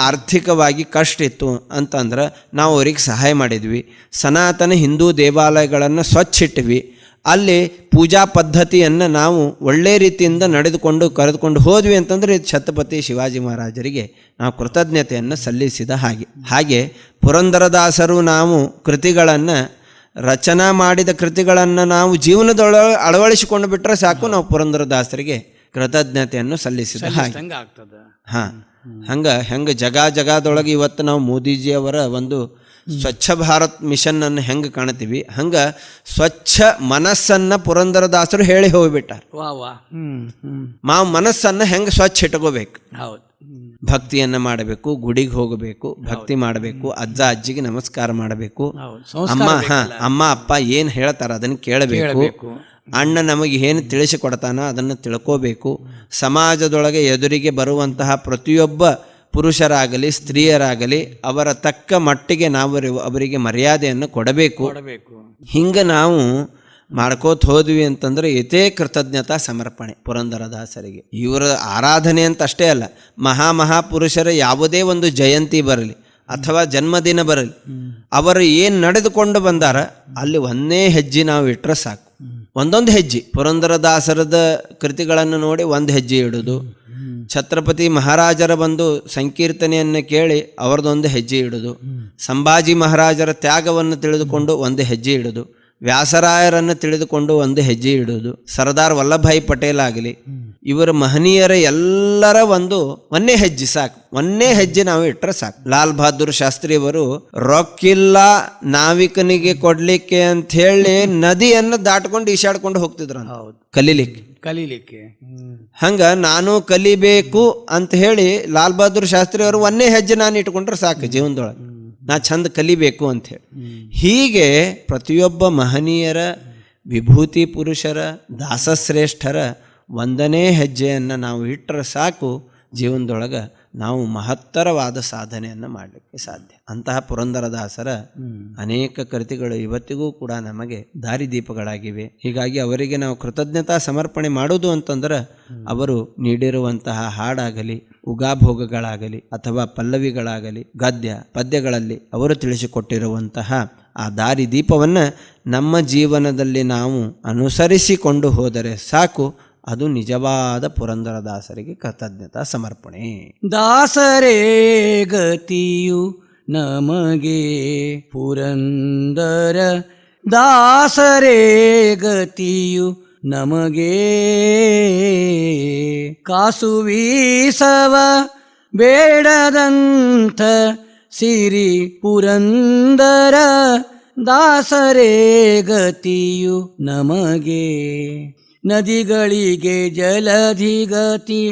ಆರ್ಥಿಕವಾಗಿ ಕಷ್ಟ ಇತ್ತು ಅಂತಂದ್ರೆ ನಾವು ಅವ್ರಿಗೆ ಸಹಾಯ ಮಾಡಿದ್ವಿ. ಸನಾತನ ಹಿಂದೂ ದೇವಾಲಯಗಳನ್ನು ಸ್ವಚ್ಛ ಇಟ್ವಿ. ಅಲ್ಲಿ ಪೂಜಾ ಪದ್ಧತಿಯನ್ನು ನಾವು ಒಳ್ಳೆ ರೀತಿಯಿಂದ ಕರೆದುಕೊಂಡು ಹೋದ್ವಿ ಅಂತಂದರೆ ಛತ್ರಪತಿ ಶಿವಾಜಿ ಮಹಾರಾಜರಿಗೆ ನಾವು ಕೃತಜ್ಞತೆಯನ್ನು ಸಲ್ಲಿಸಿದ ಹಾಗೆ ಪುರಂದರದಾಸರು ನಾವು ಕೃತಿಗಳನ್ನು ರಚನಾ ಮಾಡಿದ ಕೃತಿಗಳನ್ನು ನಾವು ಜೀವನದೊಳಗೆ ಅಳವಡಿಸಿಕೊಂಡು ಬಿಟ್ಟರೆ ಸಾಕು, ನಾವು ಪುರಂದರದಾಸರಿಗೆ ಕೃತಜ್ಞತೆಯನ್ನು ಸಲ್ಲಿಸಿದ ಹಾಗೆ. ಹೆಂಗೆ ಜಗದೊಳಗೆ ಇವತ್ತು ನಾವು ಮೋದಿಜಿಯವರ ಒಂದು ಸ್ವಚ್ಛ ಭಾರತ್ ಮಿಷನ್ನನ್ನು ಹೆಂಗೆ ಕಾಣ್ತೀವಿ, ಹಂಗೆ ಸ್ವಚ್ಛ ಮನಸ್ಸನ್ನು ಪುರಂದರದಾಸರು ಹೇಳಿ ಹೋಗ್ಬಿಟ್ಟಾರ. ನಾವು ಮನಸ್ಸನ್ನು ಹೆಂಗೆ ಸ್ವಚ್ಛ ಇಟ್ಕೋಬೇಕು? ಭಕ್ತಿಯನ್ನು ಮಾಡಬೇಕು, ಗುಡಿಗೆ ಹೋಗಬೇಕು, ಭಕ್ತಿ ಮಾಡಬೇಕು, ಅಜ್ಜ ಅಜ್ಜಿಗೆ ನಮಸ್ಕಾರ ಮಾಡಬೇಕು, ಅಮ್ಮ ಅಪ್ಪ ಏನು ಹೇಳ್ತಾರ ಅದನ್ನು ಕೇಳಬೇಕು, ಅಣ್ಣ ನಮಗೆ ಏನು ತಿಳಿಸಿಕೊಡ್ತಾನ ಅದನ್ನು ತಿಳ್ಕೋಬೇಕು. ಸಮಾಜದೊಳಗೆ ಎದುರಿಗೆ ಬರುವಂತಹ ಪ್ರತಿಯೊಬ್ಬ ಪುರುಷರಾಗಲಿ ಸ್ತ್ರೀಯರಾಗಲಿ ಅವರ ತಕ್ಕ ಮಟ್ಟಿಗೆ ನಾವು ಅವರಿಗೆ ಮರ್ಯಾದೆಯನ್ನು ಕೊಡಬೇಕು. ಹಿಂಗೆ ನಾವು ಮಾಡ್ಕೋತ ಹೋದ್ವಿ ಅಂತಂದರೆ ಇದೇ ಕೃತಜ್ಞತಾ ಸಮರ್ಪಣೆ ಪುರಂದರದಾಸರಿಗೆ. ಇವರ ಆರಾಧನೆ ಅಂತ ಅಷ್ಟೇ ಅಲ್ಲ, ಮಹಾಪುರುಷರ ಯಾವುದೇ ಒಂದು ಜಯಂತಿ ಬರಲಿ ಅಥವಾ ಜನ್ಮದಿನ ಬರಲಿ, ಅವರು ಏನು ನಡೆದುಕೊಂಡು ಬಂದಾರ ಅಲ್ಲಿ ಒಂದೇ ಹೆಜ್ಜೆ ನಾವು ಇಟ್ಟರೆ ಸಾಕು. ಒಂದೊಂದು ಹೆಜ್ಜೆ ಪುರಂದರದಾಸರದ ಕೃತಿಗಳನ್ನು ನೋಡಿ ಒಂದು ಹೆಜ್ಜೆ ಇಡೋದು, ಛತ್ರಪತಿ ಮಹಾರಾಜರ ಬಂದು ಸಂಕೀರ್ತನೆಯನ್ನು ಕೇಳಿ ಅವರದೊಂದು ಹೆಜ್ಜೆ ಇಡೋದು, ಸಂಭಾಜಿ ಮಹಾರಾಜರ ತ್ಯಾಗವನ್ನು ತಿಳಿದುಕೊಂಡು ಒಂದು ಹೆಜ್ಜೆ ಇಡೋದು, ವ್ಯಾಸರಾಯರನ್ನು ತಿಳಿದುಕೊಂಡು ಒಂದು ಹೆಜ್ಜೆ ಇಡೋದು, ಸರ್ದಾರ್ ವಲ್ಲಭಾಯಿ ಪಟೇಲ್ ಆಗಲಿ, ಇವರ ಮಹನೀಯರ ಎಲ್ಲರ ಒಂದೇ ಹೆಜ್ಜೆ ಸಾಕು. ಒಂದೇ ಹೆಜ್ಜೆ ನಾವು ಇಟ್ಟರೆ ಸಾಕು. ಲಾಲ್ ಬಹದ್ದೂರ್ ಶಾಸ್ತ್ರಿಯವರು ರೊಕ್ಕಿಲ್ಲ ನಾವಿಕನಿಗೆ ಕೊಡ್ಲಿಕ್ಕೆ ಅಂತ ಹೇಳಿ ನದಿಯನ್ನು ದಾಟ್ಕೊಂಡು ಈಶಾಡ್ಕೊಂಡು ಹೋಗ್ತಿದ್ರು ಕಲೀಲಿಕ್ಕೆ. ಹಂಗ ನಾನು ಕಲಿಬೇಕು ಅಂತ ಹೇಳಿ ಲಾಲ್ ಬಹದ್ದೂರ್ ಶಾಸ್ತ್ರಿ ಅವರು ಒಂದೇ ಹೆಜ್ಜೆ ನಾನು ಇಟ್ಕೊಂಡ್ರೆ ಸಾಕು ಜೀವನದೊಳಗೆ, ನಾ ಚಂದ ಕಲಿಬೇಕು ಅಂಥೇಳಿ. ಹೀಗೆ ಪ್ರತಿಯೊಬ್ಬ ಮಹನೀಯರ, ವಿಭೂತಿ ಪುರುಷರ, ದಾಸಶ್ರೇಷ್ಠರ ಒಂದನೇ ಹೆಜ್ಜೆಯನ್ನು ನಾವು ಇಟ್ಟರೆ ಸಾಕು, ಜೀವನದೊಳಗೆ ನಾವು ಮಹತ್ತರವಾದ ಸಾಧನೆಯನ್ನು ಮಾಡಲಿಕ್ಕೆ ಸಾಧ್ಯ. ಅಂತಹ ಪುರಂದರದಾಸರ ಅನೇಕ ಕೃತಿಗಳು ಇವತ್ತಿಗೂ ಕೂಡ ನಮಗೆ ದಾರಿದೀಪಗಳಾಗಿವೆ. ಹೀಗಾಗಿ ಅವರಿಗೆ ನಾವು ಕೃತಜ್ಞತಾ ಸಮರ್ಪಣೆ ಮಾಡೋದು ಅಂತಂದ್ರೆ ಅವರು ನೀಡಿರುವಂತಹ ಹಾಡಾಗಲಿ, ಉಗಾಭೋಗಗಳಾಗಲಿ ಅಥವಾ ಪಲ್ಲವಿಗಳಾಗಲಿ, ಗದ್ಯ ಪದ್ಯಗಳಲ್ಲಿ ಅವರು ತಿಳಿಸಿಕೊಟ್ಟಿರುವಂತಹ ಆ ದಾರಿದೀಪವನ್ನು ನಮ್ಮ ಜೀವನದಲ್ಲಿ ನಾವು ಅನುಸರಿಸಿಕೊಂಡು ಹೋದರೆ ಸಾಕು, ಅದು ನಿಜವಾದ ಪುರಂದರದಾಸರಿಗೆ ಕೃತಜ್ಞತಾ ಸಮರ್ಪಣೆ. ದಾಸರೇ ಗತಿಯು ನಮಗೆ ಪುರಂದರ ದಾಸರೇ ಗತಿಯು ನಮಗೆ, ಕಾಸು ವೀಸವ ಬೇಡದಂಥ ಸಿರಿ ಪುರಂದರ ದಾಸರೇ ಗತಿಯು ನಮಗೆ. ನದಿಗಳಿಗೆ ಜಲಧಿಗತಿ,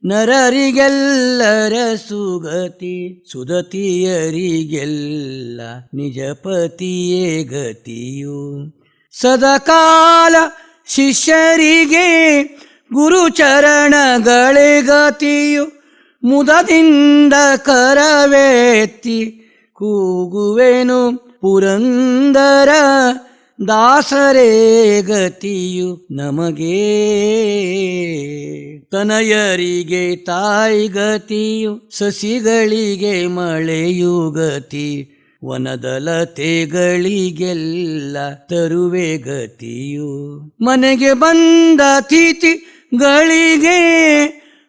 ನರರಿಗೆಲ್ಲರ ಸುಗತಿ, ಸುದತಿಯರಿಗೆಲ್ಲ ನಿಜಪತಿಯೇ ಗತಿಯು. ಸದಕಾಲ ಶಿಷ್ಯರಿಗೆ ಗುರುಚರಣಗಳೇ ಗತಿಯು, ಮುದದಿಂದ ಕರವೆತ್ತಿ ಕೂಗುವೆನು ಪುರಂದರ ದಾಸರೇ ಗತಿಯು ನಮಗೆ. ತನಯರಿಗೆ ತಾಯಿ ಗತಿಯು, ಸಸಿಗಳಿಗೆ ಮಳೆಯು ಗತಿ, ವನದಲತೆಗಳಿಗೆಲ್ಲ ತರುವೆ ಗತಿಯು. ಮನೆಗೆ ಬಂದ ಅತಿಥಿಗಳಿಗೆ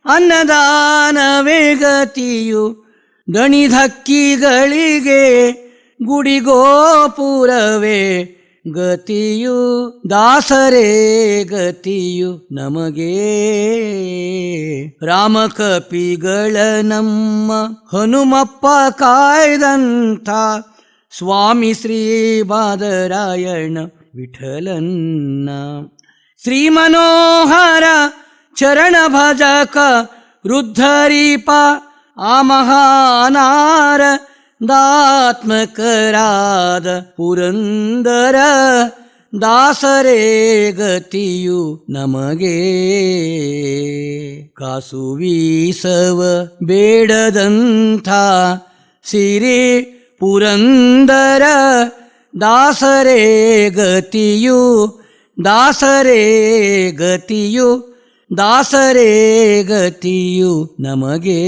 ಅನ್ನದಾನವೇ ಗತಿಯು, ದಣಿಧಕ್ಕಿಗಳಿಗೆ ಗುಡಿಗೋಪುರವೇ ಗತಿಯು ದಾಸರೇ ಗತಿಯು ನಮಗೆ ರಾಮಕಪಿಗಳ ನಮ್ಮ ಹನುಮಪ್ಪ ಕಾಯ್ದಂಥ ಸ್ವಾಮಿ ಶ್ರೀ ಬಾದರಾಯಣ ವಿಠಲನ್ನ ಶ್ರೀ ಮನೋಹರ ಚರಣ ಭಜಕ ವೃದ್ಧರೀಪ ಆ ಮಹಾನಾರ ದಾತ್ಮಕರಾದ ಪುರಂದರ ದಾಸರೇ ಗತಿಯು ನಮಗೆ ಕಾಸು ವೀಸವ ಬೇಡದಂಥ ಸಿರಿ ಪುರಂದರ ದಾಸರೇ ಗತಿಯು ದಾಸರೇ ಗತಿಯು ದಾಸರೇ ಗತಿಯು ನಮಗೆ.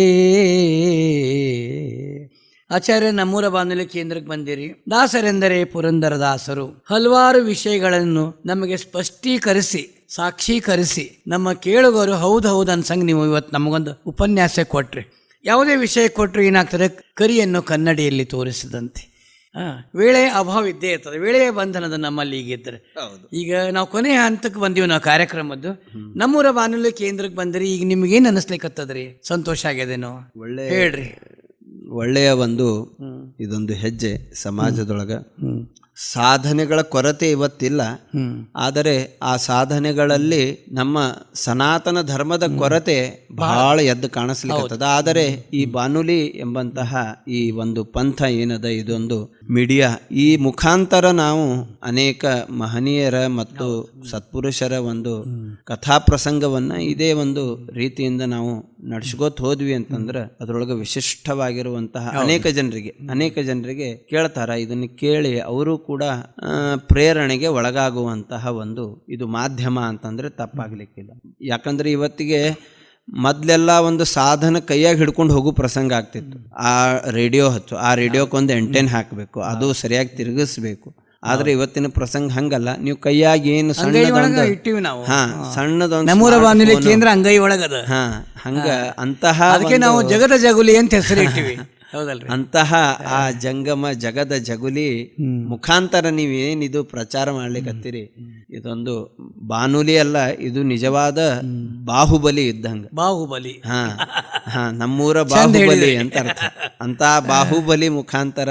ಆಚಾರ್ಯ ನಮ್ಮೂರ ಬಾನುಲಿ ಕೇಂದ್ರಕ್ಕೆ ಬಂದಿರಿ. ದಾಸರೆಂದರೆ ಪುರಂದರ ದಾಸರು. ಹಲವಾರು ವಿಷಯಗಳನ್ನು ನಮಗೆ ಸ್ಪಷ್ಟೀಕರಿಸಿ ಸಾಕ್ಷೀಕರಿಸಿ ನಮ್ಮ ಕೇಳುಗರು ಹೌದು ಅನ್ಸಂಗ್ ನೀವು ಇವತ್ತು ನಮಗೊಂದು ಉಪನ್ಯಾಸ ಕೊಟ್ರಿ. ಯಾವುದೇ ವಿಷಯ ಕೊಟ್ಟರು ಏನಾಗ್ತದೆ, ಕರಿಯನ್ನು ಕನ್ನಡಿಯಲ್ಲಿ ತೋರಿಸಿದಂತೆ. ವೇಳೆ ಅಭಾವ ಇದ್ದೇ ಇರ್ತದೆ. ವೇಳೆಯ ಬಂಧನದ ನಮ್ಮಲ್ಲಿ ಈಗಿದ್ದರೆ ಈಗ ನಾವು ಕೊನೆಯ ಹಂತಕ್ಕೆ ಬಂದೀವಿ. ನಾವು ಕಾರ್ಯಕ್ರಮದ್ದು ನಮ್ಮೂರ ಬಾನುಲಿ ಕೇಂದ್ರಕ್ಕೆ ಬಂದಿರಿ. ಈಗ ನಿಮ್ಗೇನು ಅನ್ನಿಸ್ಲಿಕ್ಕತ್ತದ್ರಿ? ಸಂತೋಷ ಆಗ್ಯದೇನೋ? ಒಳ್ಳೆ ಹೇಳ್ರಿ. ಒಳ್ಳೆಯ ಒಂದು ಇದೊಂದು ಹೆಜ್ಜೆ ಸಮಾಜದೊಳಗ. ಸಾಧನೆಗಳ ಕೊರತೆ ಇವತ್ತಿಲ್ಲ, ಆದರೆ ಆ ಸಾಧನೆಗಳಲ್ಲಿ ನಮ್ಮ ಸನಾತನ ಧರ್ಮದ ಕೊರತೆ ಬಹಳ ಎದ್ದು ಕಾಣಿಸ್ಲಿಕ್ಕತ್ತದ. ಆದರೆ ಈ ಬಾನುಲಿ ಎಂಬಂತಹ ಈ ಒಂದು ಪಂಥ ಏನದ, ಇದೊಂದು ಮೀಡಿಯಾ, ಈ ಮುಖಾಂತರ ನಾವು ಅನೇಕ ಮಹನೀಯರ ಮತ್ತು ಸತ್ಪುರುಷರ ಒಂದು ಕಥಾ ಪ್ರಸಂಗವನ್ನ ಇದೇ ಒಂದು ರೀತಿಯಿಂದ ನಾವು ನಡ್ಸ್ಕೋತ ಹೋದ್ವಿ ಅಂತಂದ್ರೆ ಅದರೊಳಗೆ ವಿಶಿಷ್ಟವಾಗಿರುವಂತಹ ಅನೇಕ ಜನರಿಗೆ ಕೇಳ್ತಾರ. ಇದನ್ನು ಕೇಳಿ ಅವರು ಕೂಡ ಪ್ರೇರಣೆಗೆ ಒಳಗಾಗುವಂತಹ ಒಂದು ಇದು ಮಾಧ್ಯಮ ಅಂತಂದ್ರೆ ತಪ್ಪಾಗ್ಲಿಕ್ಕಿಲ್ಲ. ಯಾಕಂದ್ರೆ ಇವತ್ತಿಗೆ ಮೊದಲೆಲ್ಲ ಒಂದು ಸಾಧನ ಕೈಯಾಗಿ ಹಿಡ್ಕೊಂಡು ಹೋಗೋ ಪ್ರಸಂಗ ಆಗ್ತಿತ್ತು. ಆ ರೇಡಿಯೋ ಹಚ್ಚು, ಆ ರೇಡಿಯೋಕ್ಕೊಂದು ಎಂಟೆನ್ ಹಾಕಬೇಕು, ಅದು ಸರಿಯಾಗಿ ತಿರುಗಿಸ್ಬೇಕು. ಆದ್ರೆ ಇವತ್ತಿನ ಪ್ರಸಂಗ ಹಂಗಲ್ಲ. ನೀವು ಕೈಯಾಗಿ ಏನು ಸಣ್ಣದೊಂದು ಇಟ್ಟಿವಿ ನಾವು. ಸಣ್ಣದೊಂದು ನಮ್ಮೂರ ಬಾನುಲಿ ಕೇಂದ್ರ ಅಂಗೈ ಒಳಗದ. ಹಂಗ ಅಂತಹ ಅದಕ್ಕೆ ನಾವು ಜಗದ ಜಗುಲಿ ಅಂತ ಹೆಸರು ಇಟ್ಟಿವಿ. ಹೌದಲ್ರಿ? ಅಂತಹ ಆ ಜಂಗಮ ಜಗದ ಜಗುಲಿ ಮುಖಾಂತರ ನೀವೇನಿದು ಪ್ರಚಾರ ಮಾಡ್ಲಿಕ್ಕತ್ತೀರಿ, ಇದೊಂದು ಬಾನುಲಿ ಅಲ್ಲ, ಇದು ನಿಜವಾದ ಬಾಹುಬಲಿ ಇದ್ದಂಗ. ಬಾಹುಬಲಿ. ನಮ್ಮೂರ ಬಾಹುಬಲಿ ಅಂತ ಅರ್ಥ. ಅಂತ ಬಾಹುಬಲಿ ಮುಖಾಂತರ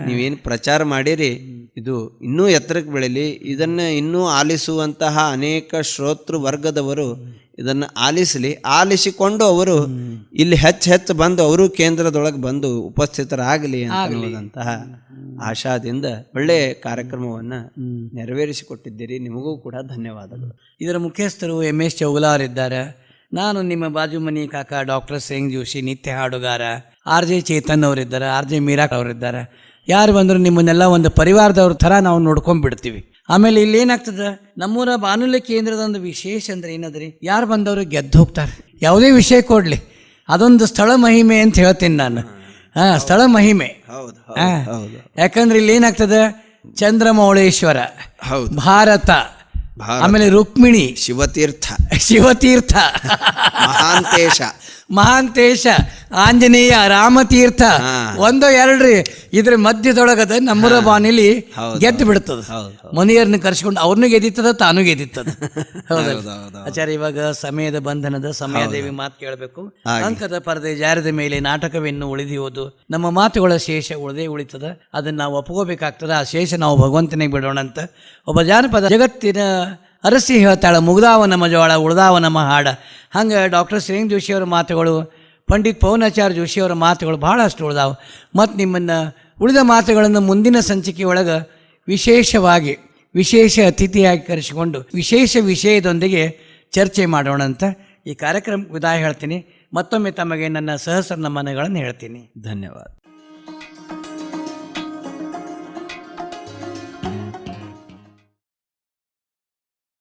ನೀವೇನು ಪ್ರಚಾರ ಮಾಡಿರಿ, ಇದು ಇನ್ನೂ ಎತ್ತರಕ್ಕೆ ಬೆಳೀಲಿ. ಇದನ್ನು ಇನ್ನೂ ಆಲಿಸುವಂತಹ ಅನೇಕ ಶ್ರೋತೃ ವರ್ಗದವರು ಇದನ್ನು ಆಲಿಸಿಕೊಂಡು ಅವರು ಇಲ್ಲಿ ಹೆಚ್ಚು ಬಂದು ಅವರು ಕೇಂದ್ರದೊಳಗೆ ಬಂದು ಉಪಸ್ಥಿತರಾಗಲಿ ಅನ್ನುವಂತಹ ಆಶಾದಿಂದ ಒಳ್ಳೆಯ ಕಾರ್ಯಕ್ರಮವನ್ನು ನೆರವೇರಿಸಿಕೊಟ್ಟಿದ್ದೀರಿ. ನಿಮಗೂ ಕೂಡ ಧನ್ಯವಾದಗಳು. ಇದರ ಮುಖ್ಯಸ್ಥರು MS ಚೌಗಲಾರ್ ಇದ್ದಾರೆ. ನಾನು ನಿಮ್ಮ ಬಾಜು ಮನಿ ಕಾಕ ಡಾಕ್ಟರ್ ಶ್ರೇರಂಗ ಜೋಶಿ, ನಿತ್ಯ ಹಾಡುಗಾರ. RJ ಚೇತನ್ ಅವರಿದ್ದಾರೆ, RJ ಮೀರಾ ಅವರಿದ್ದಾರೆ. ಯಾರು ಬಂದರೂ ನಿಮ್ಮನ್ನೆಲ್ಲ ಒಂದು ಪರಿವಾರದವ್ರ ಥರ ನಾವು ನೋಡ್ಕೊಂಡ್ಬಿಡ್ತೀವಿ. ಆಮೇಲೆ ಇಲ್ಲಿ ಏನಾಗ್ತದೆ, ನಮ್ಮೂರ ಬಾನುಲಿ ಕೇಂದ್ರದ ಒಂದು ವಿಶೇಷ ಅಂದ್ರೆ ಏನದ್ರಿ, ಯಾರು ಬಂದವರು ಗೆದ್ದು ಹೋಗ್ತಾರೆ. ಯಾವುದೇ ವಿಷಯ ಕೊಡಲಿ, ಅದೊಂದು ಸ್ಥಳ ಮಹಿಮೆ ಅಂತ ಹೇಳ್ತೀನಿ ನಾನು. ಸ್ಥಳ ಮಹಿಮೆ. ಯಾಕಂದ್ರೆ ಇಲ್ಲಿ ಏನಾಗ್ತದೆ, ಚಂದ್ರಮೌಳೇಶ್ವರ, ಭಾರತ, ಆಮೇಲೆ ರುಕ್ಮಿಣಿ, ಶಿವತೀರ್ಥ, ಮಹಾಂತೇಶ, ಆಂಜನೇಯ, ರಾಮತೀರ್ಥ, ಒಂದೋ ಎರಡ್ರಿ ಇದ್ರ ಮಧ್ಯದೊಳಗದ ನಮ್ಮೂರ ಬಾನಿಲಿ ಗೆದ್ದು ಬಿಡ್ತದ. ಮನೆಯವ್ರನ್ನ ಕರ್ಸ್ಕೊಂಡು ಅವ್ರನ್ನೂ ಗೆದ್ದಿತ್ತದ, ತಾನು ಗೆದ್ದಿತ್ತದ. ಹೌದಲ್ಲ ಆಚಾರ್ಯ? ಇವಾಗ ಸಮಯದ ಬಂಧನದ ಸಮಯದೇವಿ ಮಾತು ಕೇಳಬೇಕು. ಅಂಕದ ಪರದೆ ಜಾರದ ಮೇಲೆ ನಾಟಕವೆನ್ನು ಉಳಿದಿರುವುದು, ನಮ್ಮ ಮಾತುಗಳ ಶೇಷ ಉಳಿದೇ ಉಳಿತದ. ಅದನ್ನ ನಾವು ಒಪ್ಕೋಬೇಕಾಗ್ತದ. ಆ ಶೇಷ ನಾವು ಭಗವಂತನಿಗೆ ಬಿಡೋಣ ಅಂತ ಒಬ್ಬ ಜಾನಪದ ಜಗತ್ತಿನ ಅರಸಿ ಹೇಳ್ತಾಳೆ, ಮುಗ್ದಾವ ನಮ್ಮ ಜೋಳ ಉಳ್ದಾವ ನಮ್ಮ ಹಾಡ. ಹಂಗೆ ಡಾಕ್ಟರ್ ಶ್ರೇರಂಗ ಜೋಶಿಯವರ ಮಾತುಗಳು, ಪಂಡಿತ್ ಪವನಾಚಾರ್ಯ ಜೋಶಿಯವರ ಮಾತುಗಳು ಭಾಳಷ್ಟು ಉಳ್ದಾವ. ಮತ್ತು ನಿಮ್ಮನ್ನು ಉಳಿದ ಮಾತುಗಳನ್ನು ಮುಂದಿನ ಸಂಚಿಕೆಯೊಳಗೆ ವಿಶೇಷ ಅತಿಥಿಯಾಗಿ ಕರೆಸಿಕೊಂಡು ವಿಶೇಷ ವಿಷಯದೊಂದಿಗೆ ಚರ್ಚೆ ಮಾಡೋಣ ಅಂತ ಈ ಕಾರ್ಯಕ್ರಮ ವಿದಾಯ ಹೇಳ್ತೀನಿ. ಮತ್ತೊಮ್ಮೆ ತಮಗೆ ನನ್ನ ಸಹಸ್ರ ನಮನಗಳನ್ನು ಹೇಳ್ತೀನಿ. ಧನ್ಯವಾದ.